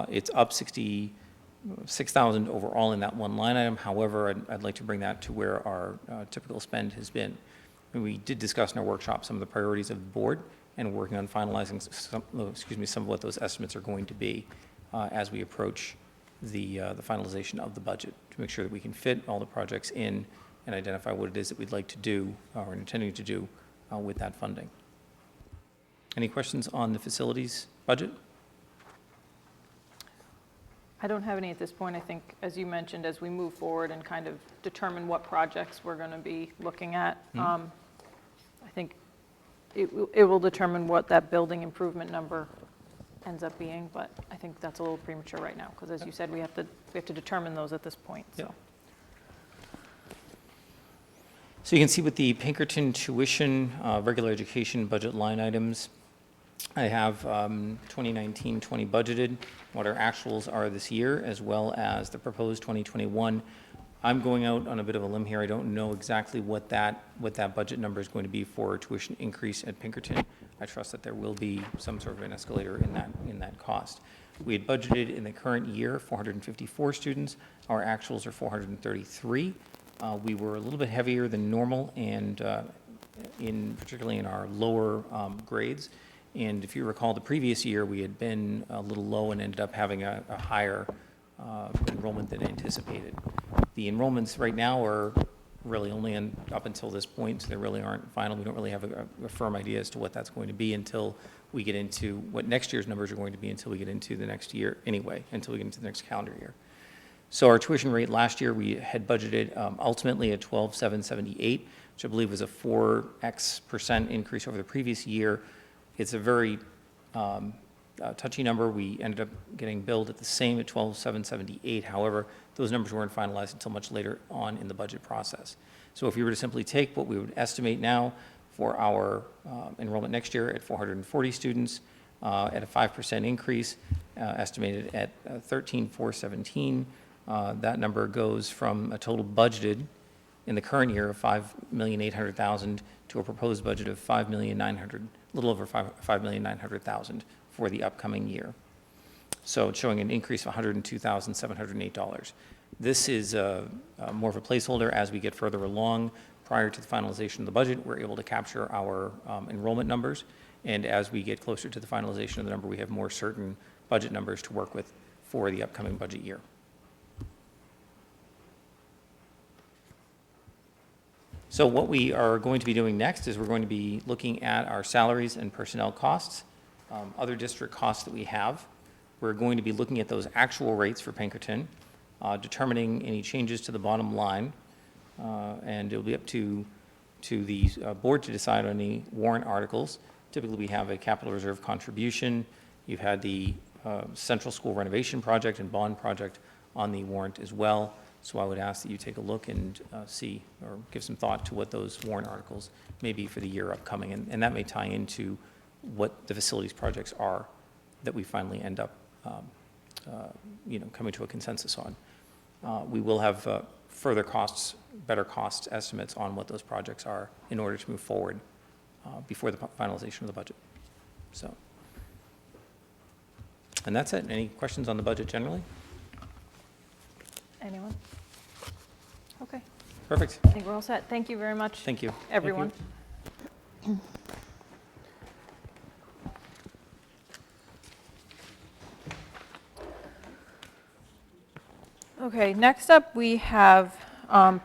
Speaker 17: It's up $66,000 overall in that one line item. However, I'd like to bring that to where our typical spend has been. And we did discuss in our workshop some of the priorities of the board, and working on finalizing some of what those estimates are going to be as we approach the finalization of the budget, to make sure that we can fit all the projects in and identify what it is that we'd like to do or intending to do with that funding. Any questions on the facilities budget?
Speaker 1: I don't have any at this point. I think, as you mentioned, as we move forward and kind of determine what projects we're going to be looking at, I think it will determine what that building improvement number ends up being, but I think that's a little premature right now, because as you said, we have to determine those at this point, so.
Speaker 17: Yep. So you can see with the Pinkerton tuition, regular education budget line items, I have 2019-20 budgeted, what our actuals are this year, as well as the proposed 2021. I'm going out on a bit of a limb here. I don't know exactly what that budget number is going to be for tuition increase at Pinkerton. I trust that there will be some sort of an escalator in that cost. We had budgeted in the current year 454 students. Our actuals are 433. We were a little bit heavier than normal, and particularly in our lower grades. And if you recall, the previous year we had been a little low and ended up having a higher enrollment than anticipated. The enrollments right now are really only up until this point, so they really aren't final. We don't really have a firm idea as to what that's going to be until we get into what next year's numbers are going to be, until we get into the next year anyway, until we get into the next calendar year. So our tuition rate last year, we had budgeted ultimately at $12,778, which I believe was a 4x% increase over the previous year. It's a very touchy number. We ended up getting billed at the same at $12,778. However, those numbers weren't finalized until much later on in the budget process. So if you were to simply take what we would estimate now for our enrollment next year at 440 students at a 5% increase, estimated at 13,417, that number goes from a total budgeted in the current year of $5,800,000 to a proposed budget of $5,900,000, a little over $5,900,000 for the upcoming year. So it's showing an increase of $102,708. This is more of a placeholder as we get further along. Prior to the finalization of the budget, we're able to capture our enrollment numbers, and as we get closer to the finalization of the number, we have more certain budget numbers to work with for the upcoming budget year. So what we are going to be doing next is we're going to be looking at our salaries and personnel costs, other district costs that we have. We're going to be looking at those actual rates for Pinkerton, determining any changes to the bottom line, and it'll be up to the board to decide on any warrant articles. Typically, we have a capital reserve contribution. You've had the central school renovation project and bond project on the warrant as well. So I would ask that you take a look and see or give some thought to what those warrant articles may be for the year upcoming. And that may tie into what the facilities projects are that we finally end up coming to a consensus on. We will have further costs, better cost estimates on what those projects are in order to move forward before the finalization of the budget. So, and that's it. Any questions on the budget generally?
Speaker 1: Anyone? Okay.
Speaker 17: Perfect.
Speaker 1: I think we're all set. Thank you very much.
Speaker 17: Thank you.
Speaker 1: Everyone.
Speaker 17: Thank
Speaker 1: Okay, next up we have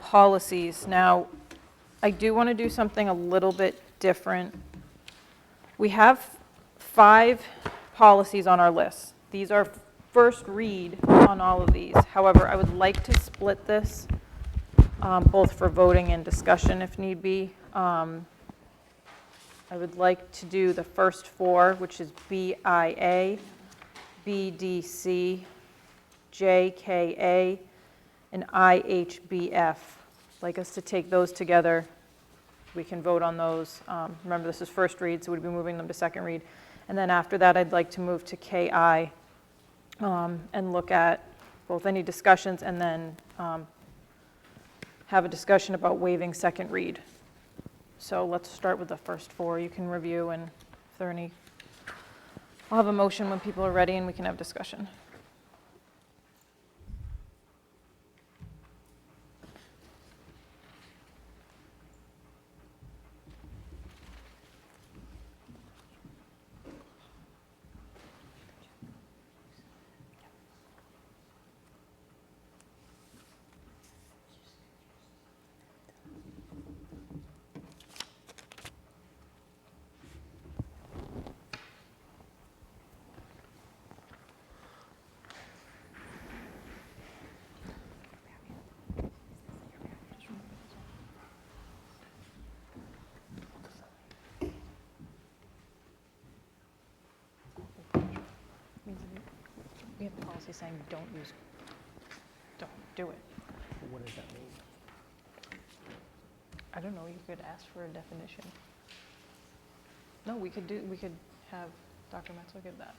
Speaker 1: policies. Now, I do want to do something a little bit different. We have 5 policies on our list. These are first read on all of these. However, I would like to split this both for voting and discussion if need be. I would like to do the first 4, which is BIA, BDC, JKA, and IHBF. I'd like us to take those together. We can vote on those. Remember, this is first read, so we'd be moving them to second read. And then after that, I'd like to move to KI and look at both any discussions and then have a discussion about waiving second read. So let's start with the first 4. You can review, and if there are any, I'll have a motion when people are ready and we can have discussion. policy saying don't do it.
Speaker 11: What does that mean?
Speaker 1: I don't know, you could ask for a definition. No, we could have Dr. Metzler give that.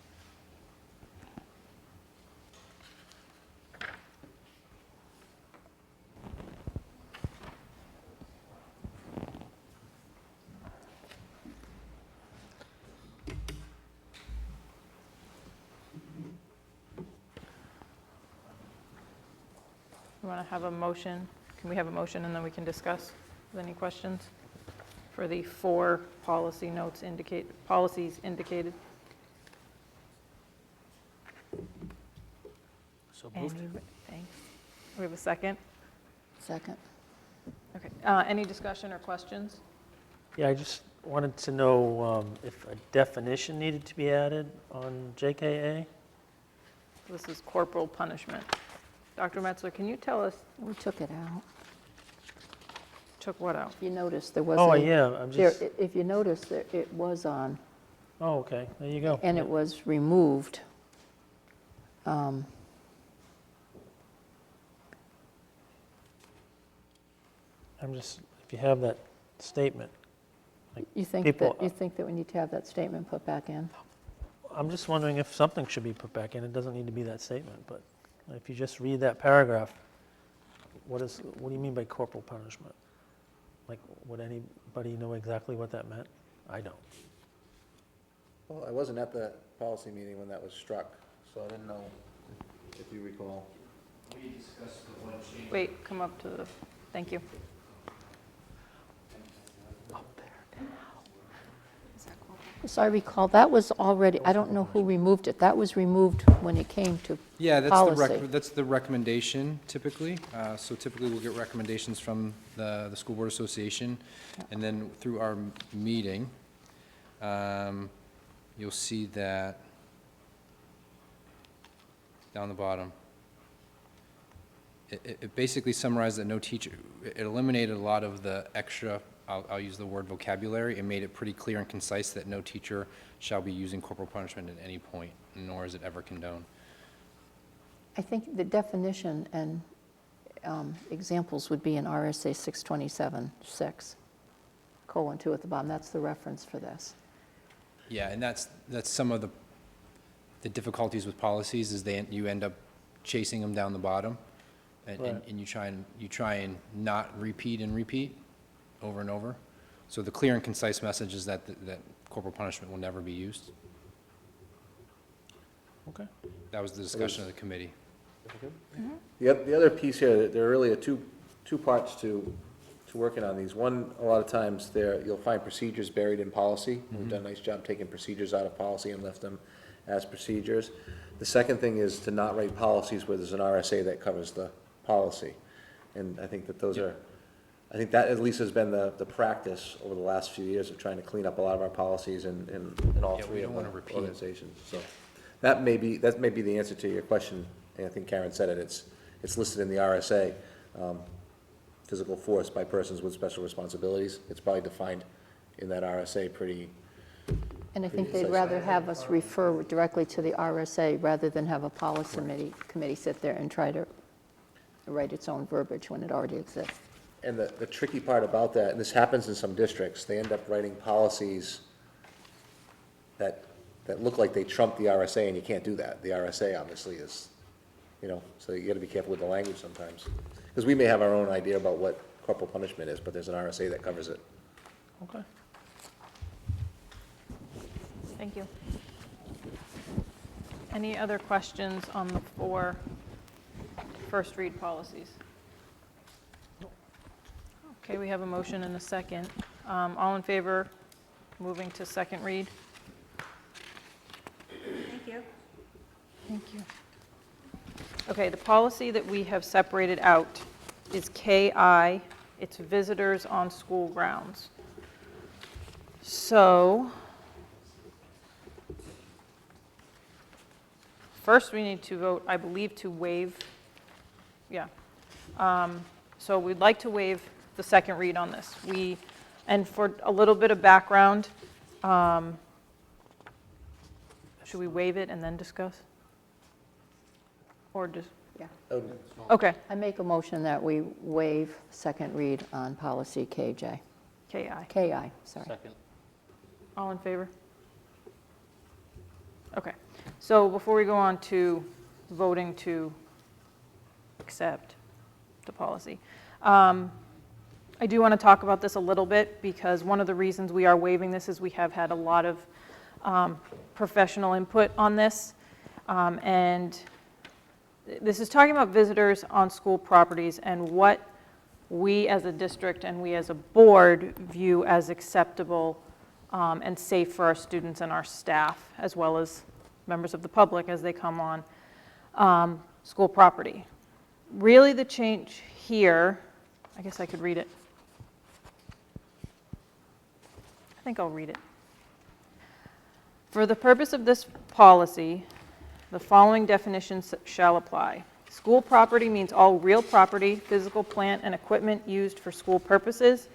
Speaker 1: You want to have a motion? Can we have a motion and then we can discuss with any questions for the 4 policies indicated?
Speaker 11: So moved.
Speaker 1: Thanks. We have a second?
Speaker 4: Second.
Speaker 1: Okay. Any discussion or questions?
Speaker 11: Yeah, I just wanted to know if a definition needed to be added on JKA?
Speaker 1: This is corporal punishment. Dr. Metzler, can you tell us,
Speaker 4: We took it out.
Speaker 1: took what out?
Speaker 4: If you notice, there was
Speaker 11: Oh,
Speaker 4: a...
Speaker 11: yeah, I'm just,
Speaker 4: If you notice, it was on,
Speaker 11: oh, okay, there you go.
Speaker 4: and it was removed.
Speaker 11: I'm just, if you have that statement,
Speaker 4: You think
Speaker 11: people-
Speaker 4: that we need to have that statement put back in?
Speaker 11: I'm just wondering if something should be put back in. It doesn't need to be that statement, but if you just read that paragraph, what do you mean by corporal punishment? Like, would anybody know exactly what that meant? I don't.
Speaker 12: Well, I wasn't at the policy meeting when that was struck, so I didn't know if you recall.
Speaker 17: We discussed the one change.
Speaker 1: Wait, come up to the, thank you.
Speaker 4: As I recall, that was already, I don't know who removed it. That was removed when it came to
Speaker 13: Yeah,
Speaker 4: policy.
Speaker 13: that's the recommendation typically. So typically we'll get recommendations from the School Board Association. And then through our meeting, you'll see that down the bottom. It basically summarized that no teacher, it eliminated a lot of the extra, I'll use the word vocabulary, and made it pretty clear and concise that no teacher shall be using corporal punishment at any point, nor is it ever condoned.
Speaker 4: I think the definition and examples would be in RSA 627-6, colon 2 at the bottom. That's the reference for this.
Speaker 13: Yeah, and that's some of the difficulties with policies is you end up chasing them down the bottom, and,
Speaker 11: Right.
Speaker 13: and you try and not repeat and repeat over and over. So the clear and concise message is that corporal punishment will never be used.
Speaker 11: Okay.
Speaker 13: That was the discussion of the committee.
Speaker 12: The other piece here, there are really two parts to working on these. One, a lot of times you'll find procedures buried in policy. We've done a nice job taking procedures out of policy and left them as procedures. The second thing is to not write policies where there's an RSA that covers the policy. And I think that I think that at least has been the practice over the last few years of trying to clean up a lot of our policies in all
Speaker 13: Yeah, we
Speaker 12: three
Speaker 13: don't
Speaker 12: of
Speaker 13: wanna
Speaker 12: the
Speaker 13: repeat.
Speaker 12: organizations. So that may be the answer to your question, and I think Karen said it. It's listed in the RSA, physical force by persons with special responsibilities. It's probably defined in that RSA pretty.
Speaker 4: And I think they'd rather have us refer directly to the RSA rather than have a policy committee sit there and try to write its own verbiage when it already exists.
Speaker 12: And the tricky part about that, and this happens in some districts, they end up writing policies that look like they trump the RSA, and you can't do that. The RSA obviously is, so you gotta be careful with the language sometimes. Because we may have our own idea about what corporal punishment is, but there's an RSA that covers it.
Speaker 11: Okay.
Speaker 1: Thank you. Any other questions on the 4 first read policies? Okay, we have a motion and a second. All in favor, moving to second read?
Speaker 2: Thank you.
Speaker 1: Thank you. Okay, the policy that we have separated out is KI. It's visitors on school grounds. So, first we need to vote, I believe, to waive, so we'd like to waive the second read on this. And for a little bit of background, should we waive it and then discuss? Or just,
Speaker 4: Yeah.
Speaker 1: okay,
Speaker 4: I make a motion that we waive second read on policy KJ.
Speaker 1: KI.
Speaker 4: KI, sorry.
Speaker 3: Second.
Speaker 1: All in favor? Okay, so before we go on to voting to accept the policy, I do want to talk about this a little bit because one of the reasons we are waiving this is we have had a lot of professional input on this. And this is talking about visitors on school properties and what we as a district and we as a board view as acceptable and safe for our students and our staff, as well as members of the public as they come on school property. Really the change here, I guess I could read it. I think I'll read it. For the purpose of this policy, the following definitions shall apply. School property means all real property, physical plant, and equipment used for school purposes,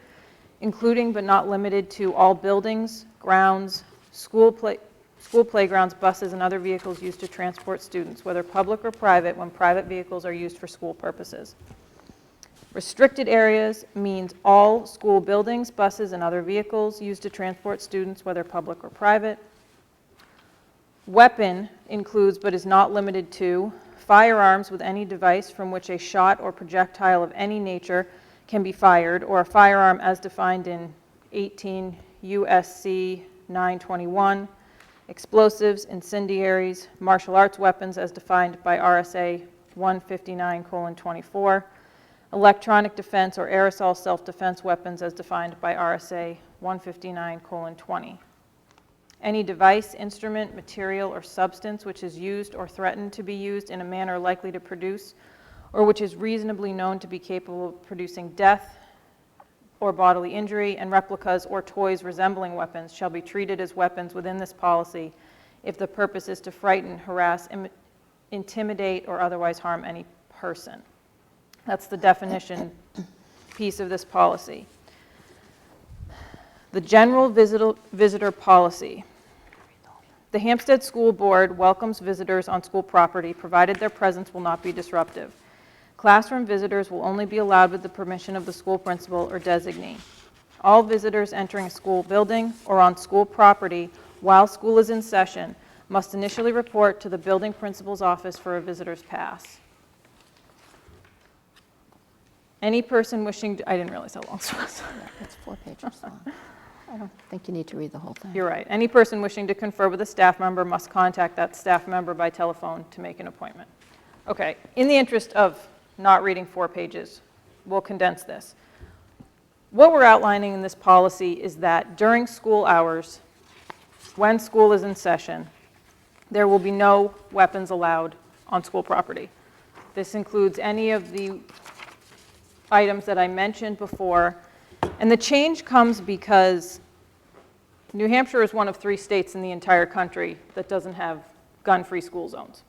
Speaker 1: including but not limited to all buildings, grounds, school playgrounds, buses, and other vehicles used to transport students, whether public or private, when private vehicles are used for school purposes. Restricted areas means all school buildings, buses, and other vehicles used to transport students, whether public or private. Weapon includes, but is not limited to, firearms with any device from which a shot or projectile of any nature can be fired, or a firearm as defined in 18 U.S.C. 921, explosives, incendiaries, martial arts weapons as defined by RSA 159:24, electronic defense or aerosol self-defense weapons as defined by RSA 159:20. Any device, instrument, material, or substance which is used or threatened to be used in a manner likely to produce, or which is reasonably known to be capable of producing death or bodily injury, and replicas or toys resembling weapons shall be treated as weapons within this policy if the purpose is to frighten, harass, intimidate, or otherwise harm any person. That's the definition piece of this policy. The general visitor policy. The Hampstead School Board welcomes visitors on school property, provided their presence will not be disruptive. Classroom visitors will only be allowed with the permission of the school principal or designee. All visitors entering a school building or on school property while school is in session must initially report to the building principal's office for a visitor's pass. Any person wishing to, I didn't realize how long this was.
Speaker 4: Yeah, it's 4 pages long. I don't think you need to read the whole thing.
Speaker 1: You're right. Any person wishing to confer with a staff member must contact that staff member by telephone to make an appointment. Okay, in the interest of not reading 4 pages, we'll condense this. What we're outlining in this policy is that during school hours, when school is in session, there will be no weapons allowed on school property. This includes any of the items that I mentioned before, and the change comes because New Hampshire is one of 3 states in the entire country that doesn't have gun-free school zones.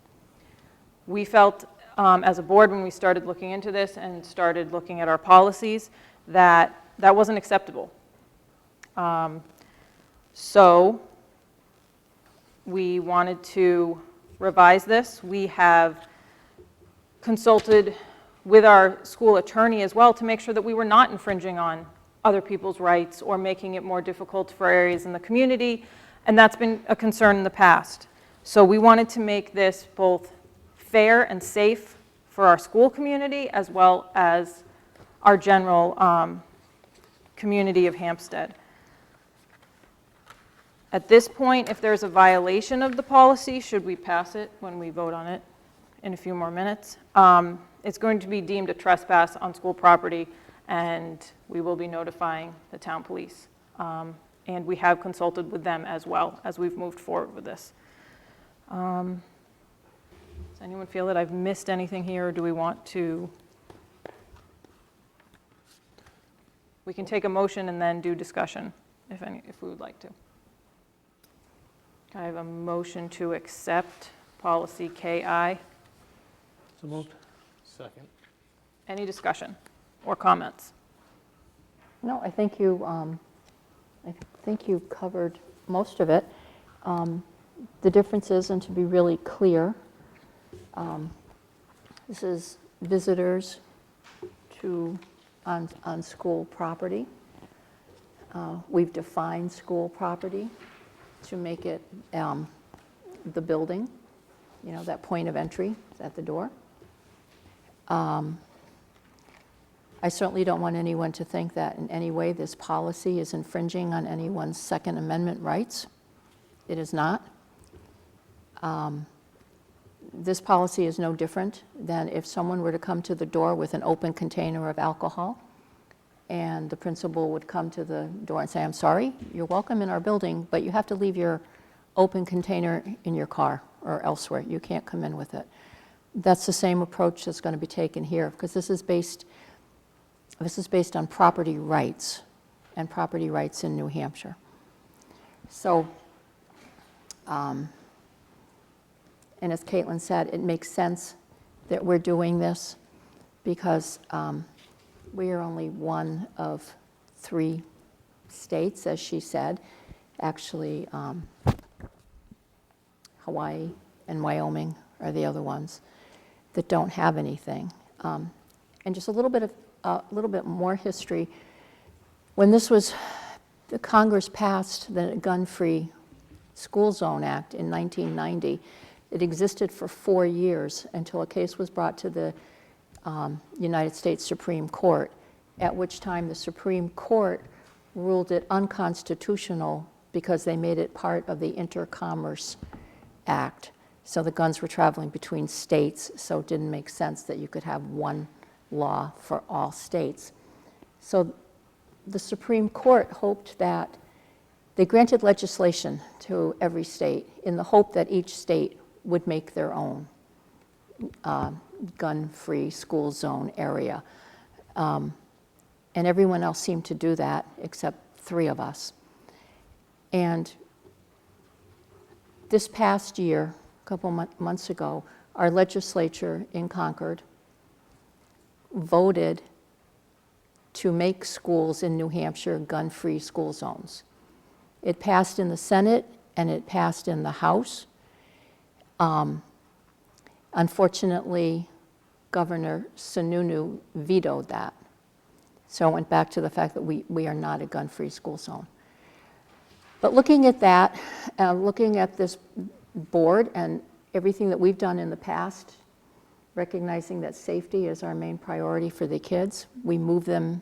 Speaker 1: We felt as a board when we started looking into this and started looking at our policies that that wasn't acceptable. So we wanted to revise this. We have consulted with our school attorney as well to make sure that we were not infringing on other people's rights or making it more difficult for areas in the community, and that's been a concern in the past. So we wanted to make this both fair and safe for our school community as well as our general community of Hampstead. At this point, if there's a violation of the policy, should we pass it when we vote on it in a few more minutes, it's going to be deemed a trespass on school property, and we will be notifying the town police. And we have consulted with them as well as we've moved forward with this. Does anyone feel that I've missed anything here, or do we want to? We can take a motion and then do discussion, if we would like to. I have a motion to accept policy KI.
Speaker 11: So moved.
Speaker 3: Second.
Speaker 1: Any discussion or comments?
Speaker 4: No, I think you covered most of it. The difference is, and to be really clear, This is visitors on school property. We've defined school property to make it the building, that point of entry at the door. I certainly don't want anyone to think that in any way this policy is infringing on anyone's Second Amendment rights. It is not. This policy is no different than if someone were to come to the door with an open container of alcohol, and the principal would come to the door and say, "I'm sorry, you're welcome in our building, but you have to leave your open container in your car or elsewhere. You can't come in with it." That's the same approach that's going to be taken here, because this is based on property rights and property rights in New Hampshire. So, and as Caitlin said, it makes sense that we're doing this because we are only one of 3 states, as she said. Actually, Hawaii and Wyoming are the other ones that don't have anything. And just a little bit more history. When the Congress passed the Gun-Free School Zone Act in 1990, it existed for 4 years until a case was brought to the United States Supreme Court, at which time the Supreme Court ruled it unconstitutional because they made it part of the Intercommerce Act. So the guns were traveling between states, so it didn't make sense that you could have one law for all states. So the Supreme Court hoped that they granted legislation to every state in the hope that each state would make their own gun-free school zone area. And everyone else seemed to do that except 3 of us. And this past year, a couple months ago, our legislature in Concord voted to make schools in New Hampshire gun-free school zones. It passed in the Senate and it passed in the House. Unfortunately, Governor Sununu vetoed that. So it went back to the fact that we are not a gun-free school zone. But looking at that, looking at this board and everything that we've done in the past, recognizing that safety is our main priority for the kids, we move them,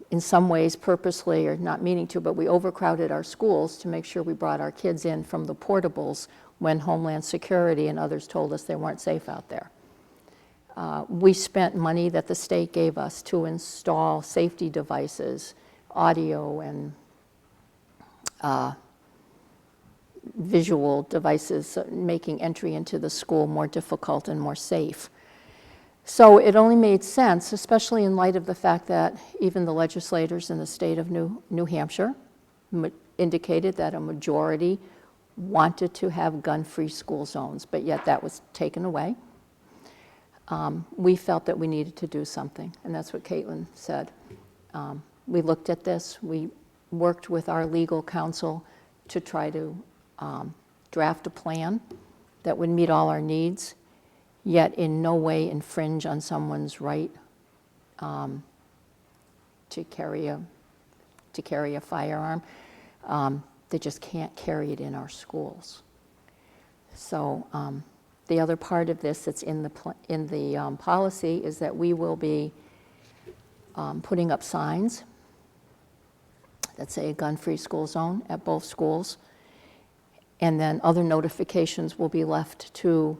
Speaker 4: in some ways purposely or not meaning to, but we overcrowded our schools to make sure we brought our kids in from the portables when Homeland Security and others told us they weren't safe out there. We spent money that the state gave us to install safety devices, audio and visual devices, making entry into the school more difficult and more safe. So it only made sense, especially in light of the fact that even the legislators in the state of New Hampshire indicated that a majority wanted to have gun-free school zones, but yet that was taken away. We felt that we needed to do something, and that's what Caitlin said. We looked at this. We worked with our legal counsel to try to draft a plan that would meet all our needs, yet in no way infringe on someone's right to carry a firearm. They just can't carry it in our schools. So the other part of this that's in the policy is that we will be putting up signs that say gun-free school zone at both schools. And then other notifications will be left to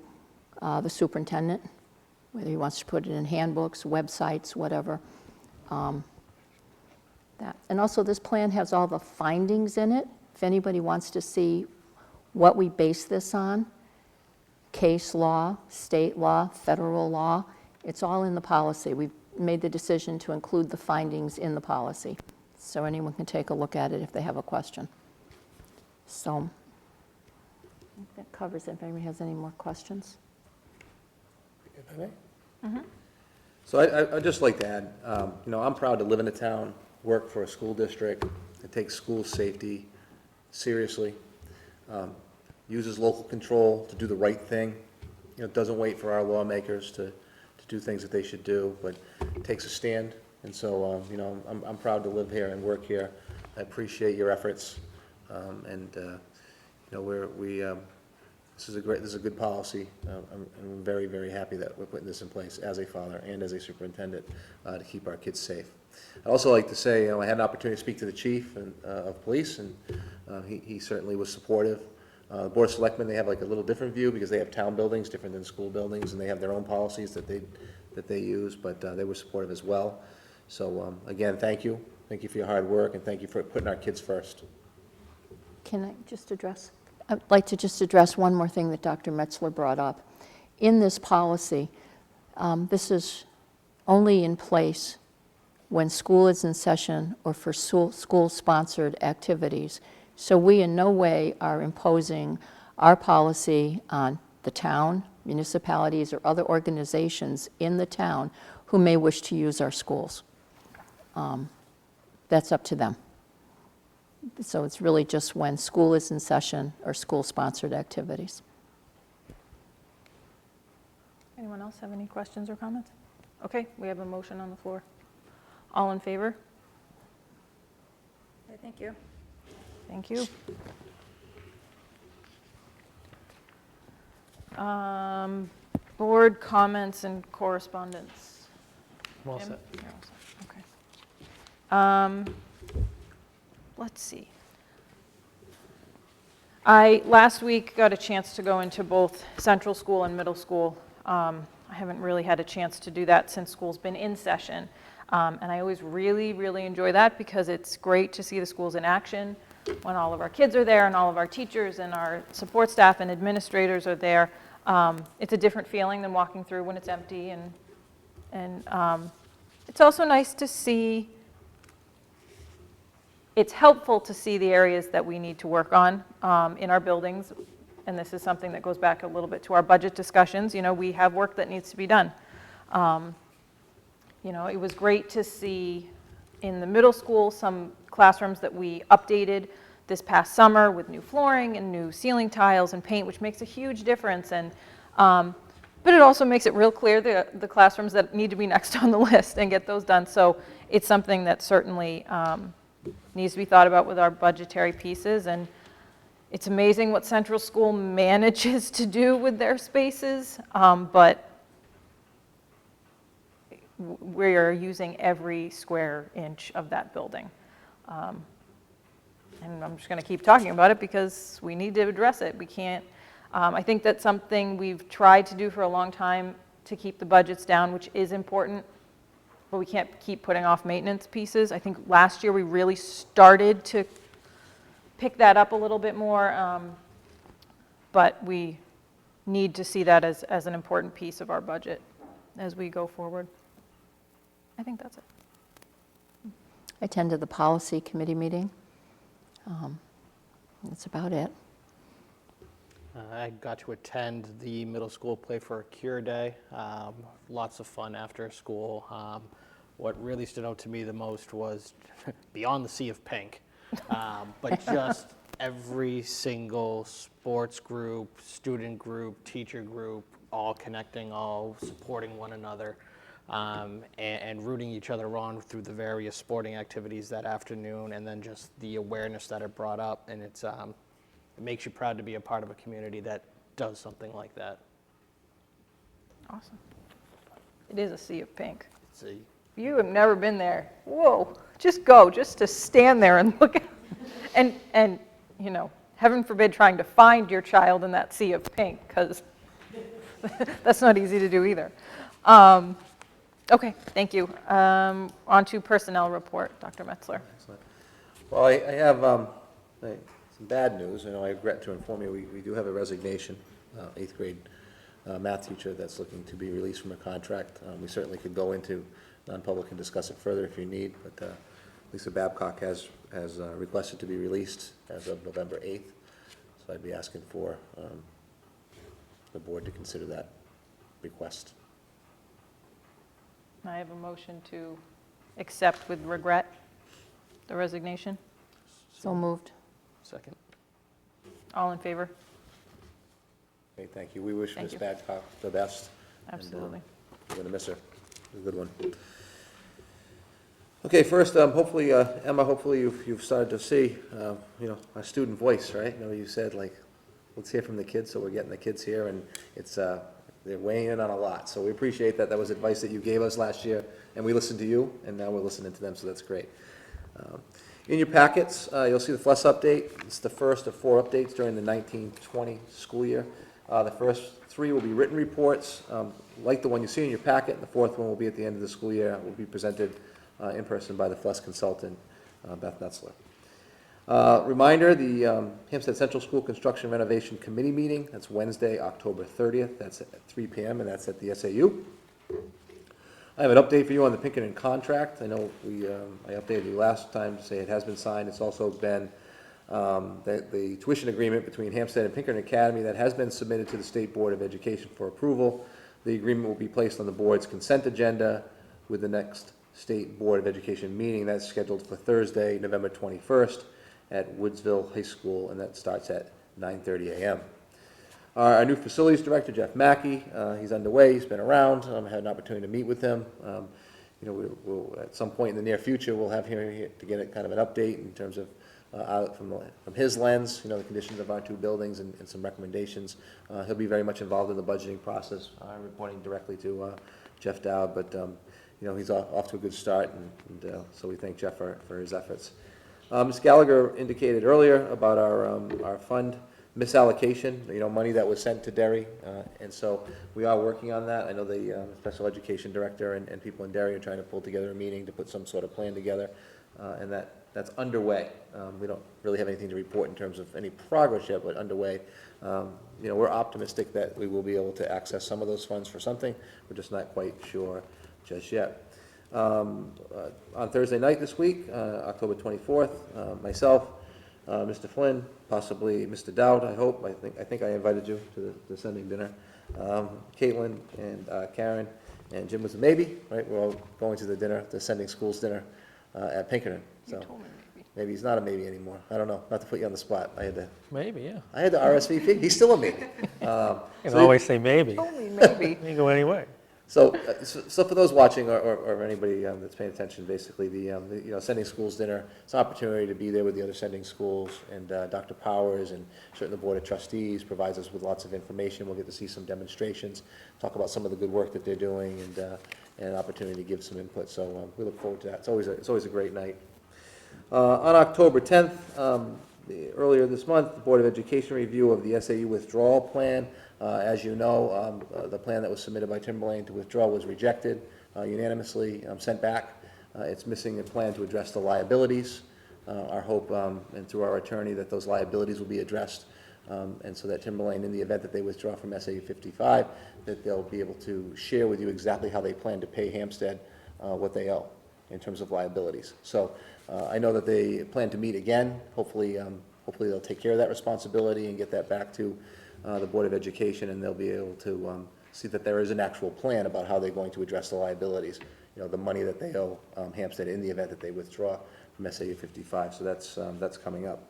Speaker 4: the superintendent, whether he wants to put it in handbooks, websites, whatever. And also this plan has all the findings in it. If anybody wants to see what we base this on, case law, state law, federal law, it's all in the policy. We've made the decision to include the findings in the policy, so anyone can take a look at it if they have a question. So I think that covers it. If anybody has any more questions.
Speaker 12: If I may? So I'd just like to add, I'm proud to live in a town, work for a school district that takes school safety seriously, uses local control to do the right thing, doesn't wait for our lawmakers to do things that they should do, but takes a stand. And so, I'm proud to live here and work here. I appreciate your efforts. This is a good policy. I'm very, very happy that we're putting this in place as a father and as a superintendent to keep our kids safe. I'd also like to say, I had an opportunity to speak to the chief of police, and he certainly was supportive. The Board of Selectmen, they have like a little different view because they have town buildings different than school buildings, and they have their own policies that they use, but they were supportive as well. So again, thank you. Thank you for your hard work, and thank you for putting our kids first.
Speaker 4: Can I just address? I'd like to just address one more thing that Dr. Metzler brought up. In this policy, this is only in place when school is in session or for school-sponsored activities. So we in no way are imposing our policy on the town, municipalities, or other organizations in the town who may wish to use our schools. That's up to them. So it's really just when school is in session or school-sponsored activities.
Speaker 1: Anyone else have any questions or comments? Okay, we have a motion on the floor. All in favor?
Speaker 2: Okay, thank you.
Speaker 1: Thank you. Board comments and correspondence.
Speaker 11: Well
Speaker 1: Jim?
Speaker 11: said.
Speaker 1: You're all set. Okay. Let's see. I, last week, got a chance to go into both central school and middle school. I haven't really had a chance to do that since school's been in session. And I always really, really enjoy that because it's great to see the schools in action when all of our kids are there and all of our teachers and our support staff and administrators are there. It's a different feeling than walking through when it's empty. And it's also nice to see, it's helpful to see the areas that we need to work on in our buildings. And this is something that goes back a little bit to our budget discussions. We have work that needs to be done. It was great to see in the middle school some classrooms that we updated this past summer with new flooring and new ceiling tiles and paint, which makes a huge difference. And but it also makes it real clear the classrooms that need to be next on the list and get those done. So it's something that certainly needs to be thought about with our budgetary pieces. And it's amazing what Central School manages to do with their spaces, but we are using every square inch of that building. And I'm just going to keep talking about it because we need to address it. We can't, I think that's something we've tried to do for a long time to keep the budgets down, which is important, but we can't keep putting off maintenance pieces. I think last year we really started to pick that up a little bit more, but we need to see that as an important piece of our budget as we go forward. I think that's it.
Speaker 4: I attended the policy committee meeting. That's about it.
Speaker 3: I got to attend the middle school Play for a Cure Day. Lots of fun after school. What really stood out to me the most was beyond the sea of pink, but just every single sports group, student group, teacher group, all connecting, all supporting one another, and rooting each other on through the various sporting activities that afternoon, and then just the awareness that it brought up. And it makes you proud to be a part of a community that does something like that.
Speaker 1: Awesome. It is a sea of pink.
Speaker 3: See,
Speaker 1: You have never been there. Whoa, just go, just to stand there and look at, and heaven forbid trying to find your child in that sea of pink, because that's not easy to do either. Okay, thank you. On to personnel report, Dr. Metzler.
Speaker 12: Excellent. Well, I have some bad news. I regret to inform you, we do have a resignation, 8th grade math teacher that's looking to be released from a contract. We certainly could go into non-public and discuss it further if you need, but Lisa Babcock has requested to be released as of November 8th. So I'd be asking for the board to consider that request.
Speaker 1: I have a motion to accept with regret the resignation.
Speaker 4: So moved.
Speaker 3: second.
Speaker 1: All in favor?
Speaker 12: Okay, thank you. We wish
Speaker 1: Thank
Speaker 12: Ms.
Speaker 1: you.
Speaker 12: Badcock the best.
Speaker 1: Absolutely.
Speaker 12: We're going to miss her. It was a good one. Okay, first, hopefully, Emma, hopefully you've started to see, a student voice, right? You said, like, let's hear from the kids, so we're getting the kids here, and it's, they're weighing in on a lot. So we appreciate that. That was advice that you gave us last year, and we listened to you, and now we're listening to them, so that's great. In your packets, you'll see the FLES update. It's the first of 4 updates during the 1920 school year. The first 3 will be written reports, like the one you see in your packet, and the 4th one will be at the end of the school year. It will be presented in person by the FLES consultant, Beth Netzler. Reminder, the Hampstead Central School Construction Renovation Committee meeting, that's Wednesday, October 30th. That's at 3 p.m., and that's at the SAU. I have an update for you on the Pinkerton contract. I know I updated you last time to say it has been signed. It's also been the tuition agreement between Hampstead and Pinkerton Academy that has been submitted to the State Board of Education for approval. The agreement will be placed on the board's consent agenda with the next State Board of Education meeting. That's scheduled for Thursday, November 21st at Woodsville High School, and that starts at 9:30 a.m. Our new facilities director, Jeff Mackey, he's underway. He's been around. I had an opportunity to meet with him. We'll at some point in the near future, we'll have him here to get kind of an update in terms of from his lens, the conditions of our 2 buildings and some recommendations. He'll be very much involved in the budgeting process, reporting directly to Jeff Dowd, but he's off to a good start, and so we thank Jeff for his efforts. Ms. Gallagher indicated earlier about our fund misallocation, money that was sent to Derry, and so we are working on that. I know the special education director and people in Derry are trying to pull together a meeting to put some sort of plan together, and that's underway. We don't really have anything to report in terms of any progress yet, but underway. We're optimistic that we will be able to access some of those funds for something. We're just not quite sure just yet. On Thursday night this week, October 24th, myself, Mr. Flynn, possibly Mr. Dowd, I hope. I think I invited you to the sending dinner. Caitlin and Karen and Jim was a maybe, right? We're all going to the dinner, the sending schools dinner at Pinkerton. So maybe he's not a maybe anymore. I don't know. Not to put you on the spot.
Speaker 11: Maybe, yeah.
Speaker 12: I had to RSVP. He's still a maybe.
Speaker 11: You can always say maybe.
Speaker 1: Only maybe.
Speaker 11: You can go anyway.
Speaker 12: So for those watching or anybody that's paying attention, basically the sending schools dinner, it's an opportunity to be there with the other sending schools, and Dr. Powers and certainly the Board of Trustees provides us with lots of information. We'll get to see some demonstrations, talk about some of the good work that they're doing, and an opportunity to give some input. So we look forward to that. It's always a great night. On October 10th, earlier this month, the Board of Education review of the SAU withdrawal plan. As you know, the plan that was submitted by Timberlane to withdraw was rejected unanimously, sent back. It's missing a plan to address the liabilities. Our hope, and through our attorney, that those liabilities will be addressed, and so that Timberlane, in the event that they withdraw from SAU 55, that they'll be able to share with you exactly how they plan to pay Hampstead what they owe in terms of liabilities. So I know that they plan to meet again. Hopefully they'll take care of that responsibility and get that back to the Board of Education, and they'll be able to see that there is an actual plan about how they're going to address the liabilities, the money that they owe Hampstead in the event that they withdraw from SAU 55. So that's coming up.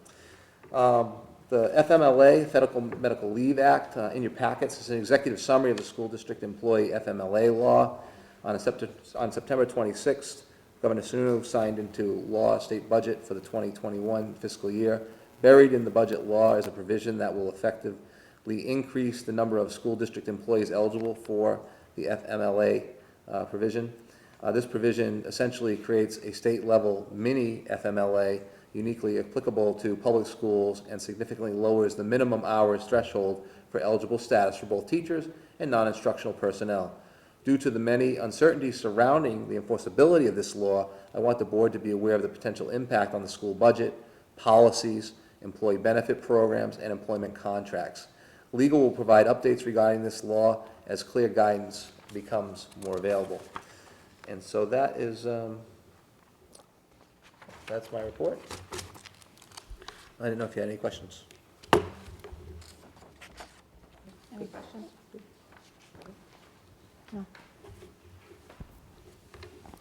Speaker 12: The FMLA, Federal Medical Leave Act, in your packets is an executive summary of the school district employee FMLA law. On September 26th, Governor Sununu signed into law a state budget for the 2021 fiscal year. Buried in the budget law is a provision that will effectively increase the number of school district employees eligible for the FMLA provision. This provision essentially creates a state-level mini FMLA uniquely applicable to public schools and significantly lowers the minimum hours threshold for eligible status for both teachers and non-instructional personnel. Due to the many uncertainties surrounding the enforceability of this law, I want the board to be aware of the potential impact on the school budget, policies, employee benefit programs, and employment contracts. Legal will provide updates regarding this law as clear guidance becomes more available. And so that is, that's my report. I didn't know if you had any questions.
Speaker 1: Any questions? No.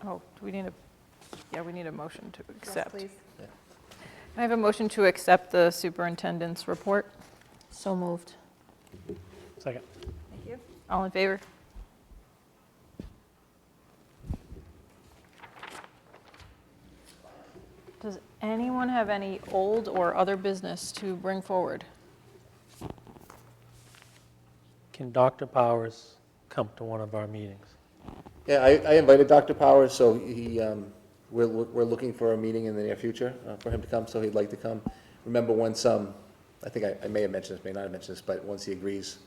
Speaker 1: Oh, do we need we need a motion to accept.
Speaker 2: Yes, please.
Speaker 1: Can I have a motion to accept the superintendent's report?
Speaker 4: So moved.
Speaker 11: Second.
Speaker 2: Thank you.
Speaker 1: All in favor? Does anyone have any old or other business to bring forward?
Speaker 11: Can Dr. Powers come to one of our meetings?
Speaker 12: Yeah, I invited Dr. Powers, so we're looking for a meeting in the near future for him to come, so he'd like to come. Remember, once, I think I may have mentioned this, may not have mentioned this, but once he agrees,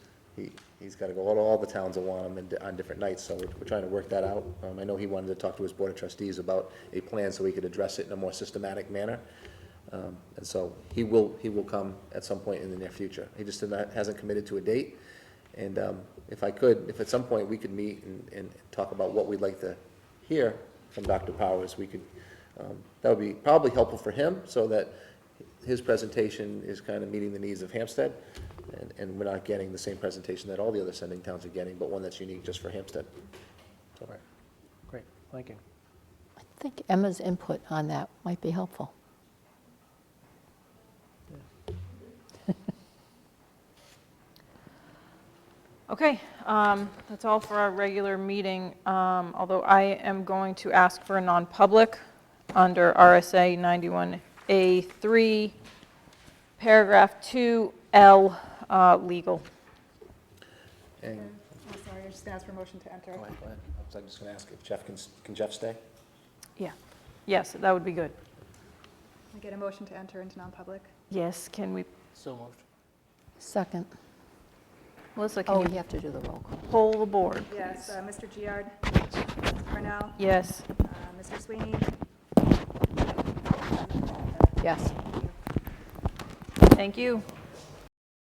Speaker 12: he's got to go to all the towns that want him on different nights, so we're trying to work that out. I know he wanted to talk to his board of trustees about a plan so he could address it in a more systematic manner. And so he will come at some point in the near future. He just hasn't committed to a date. And if at some point we could meet and talk about what we'd like to hear from Dr. Powers, we could, that would be probably helpful for him, so that his presentation is kind of meeting the needs of Hampstead, and we're not getting the same presentation that all the other sending towns are getting, but one that's unique just for Hampstead. So.
Speaker 11: Right. Great, thank you.
Speaker 4: I think Emma's input on that might be helpful.
Speaker 1: Okay, that's all for our regular meeting, although I am going to ask for a non-public under RSA 91A3, paragraph 2L, legal.
Speaker 12: And,
Speaker 2: I'm sorry, I just asked for a motion to enter.
Speaker 12: go ahead. I was just going to ask if Jeff can Jeff stay?
Speaker 1: Yeah, yes, that would be good.
Speaker 2: I get a motion to enter into non-public.
Speaker 1: Yes, can we,
Speaker 11: So moved.
Speaker 4: Second.
Speaker 1: Melissa,
Speaker 4: Oh,
Speaker 1: can
Speaker 4: you
Speaker 1: you
Speaker 4: have to do the roll call.
Speaker 1: poll the board?
Speaker 2: Yes, Mr. Giard, Mr. Cornell,
Speaker 1: Yes.
Speaker 2: Mr. Sweeney.
Speaker 4: Yes.
Speaker 1: Thank you.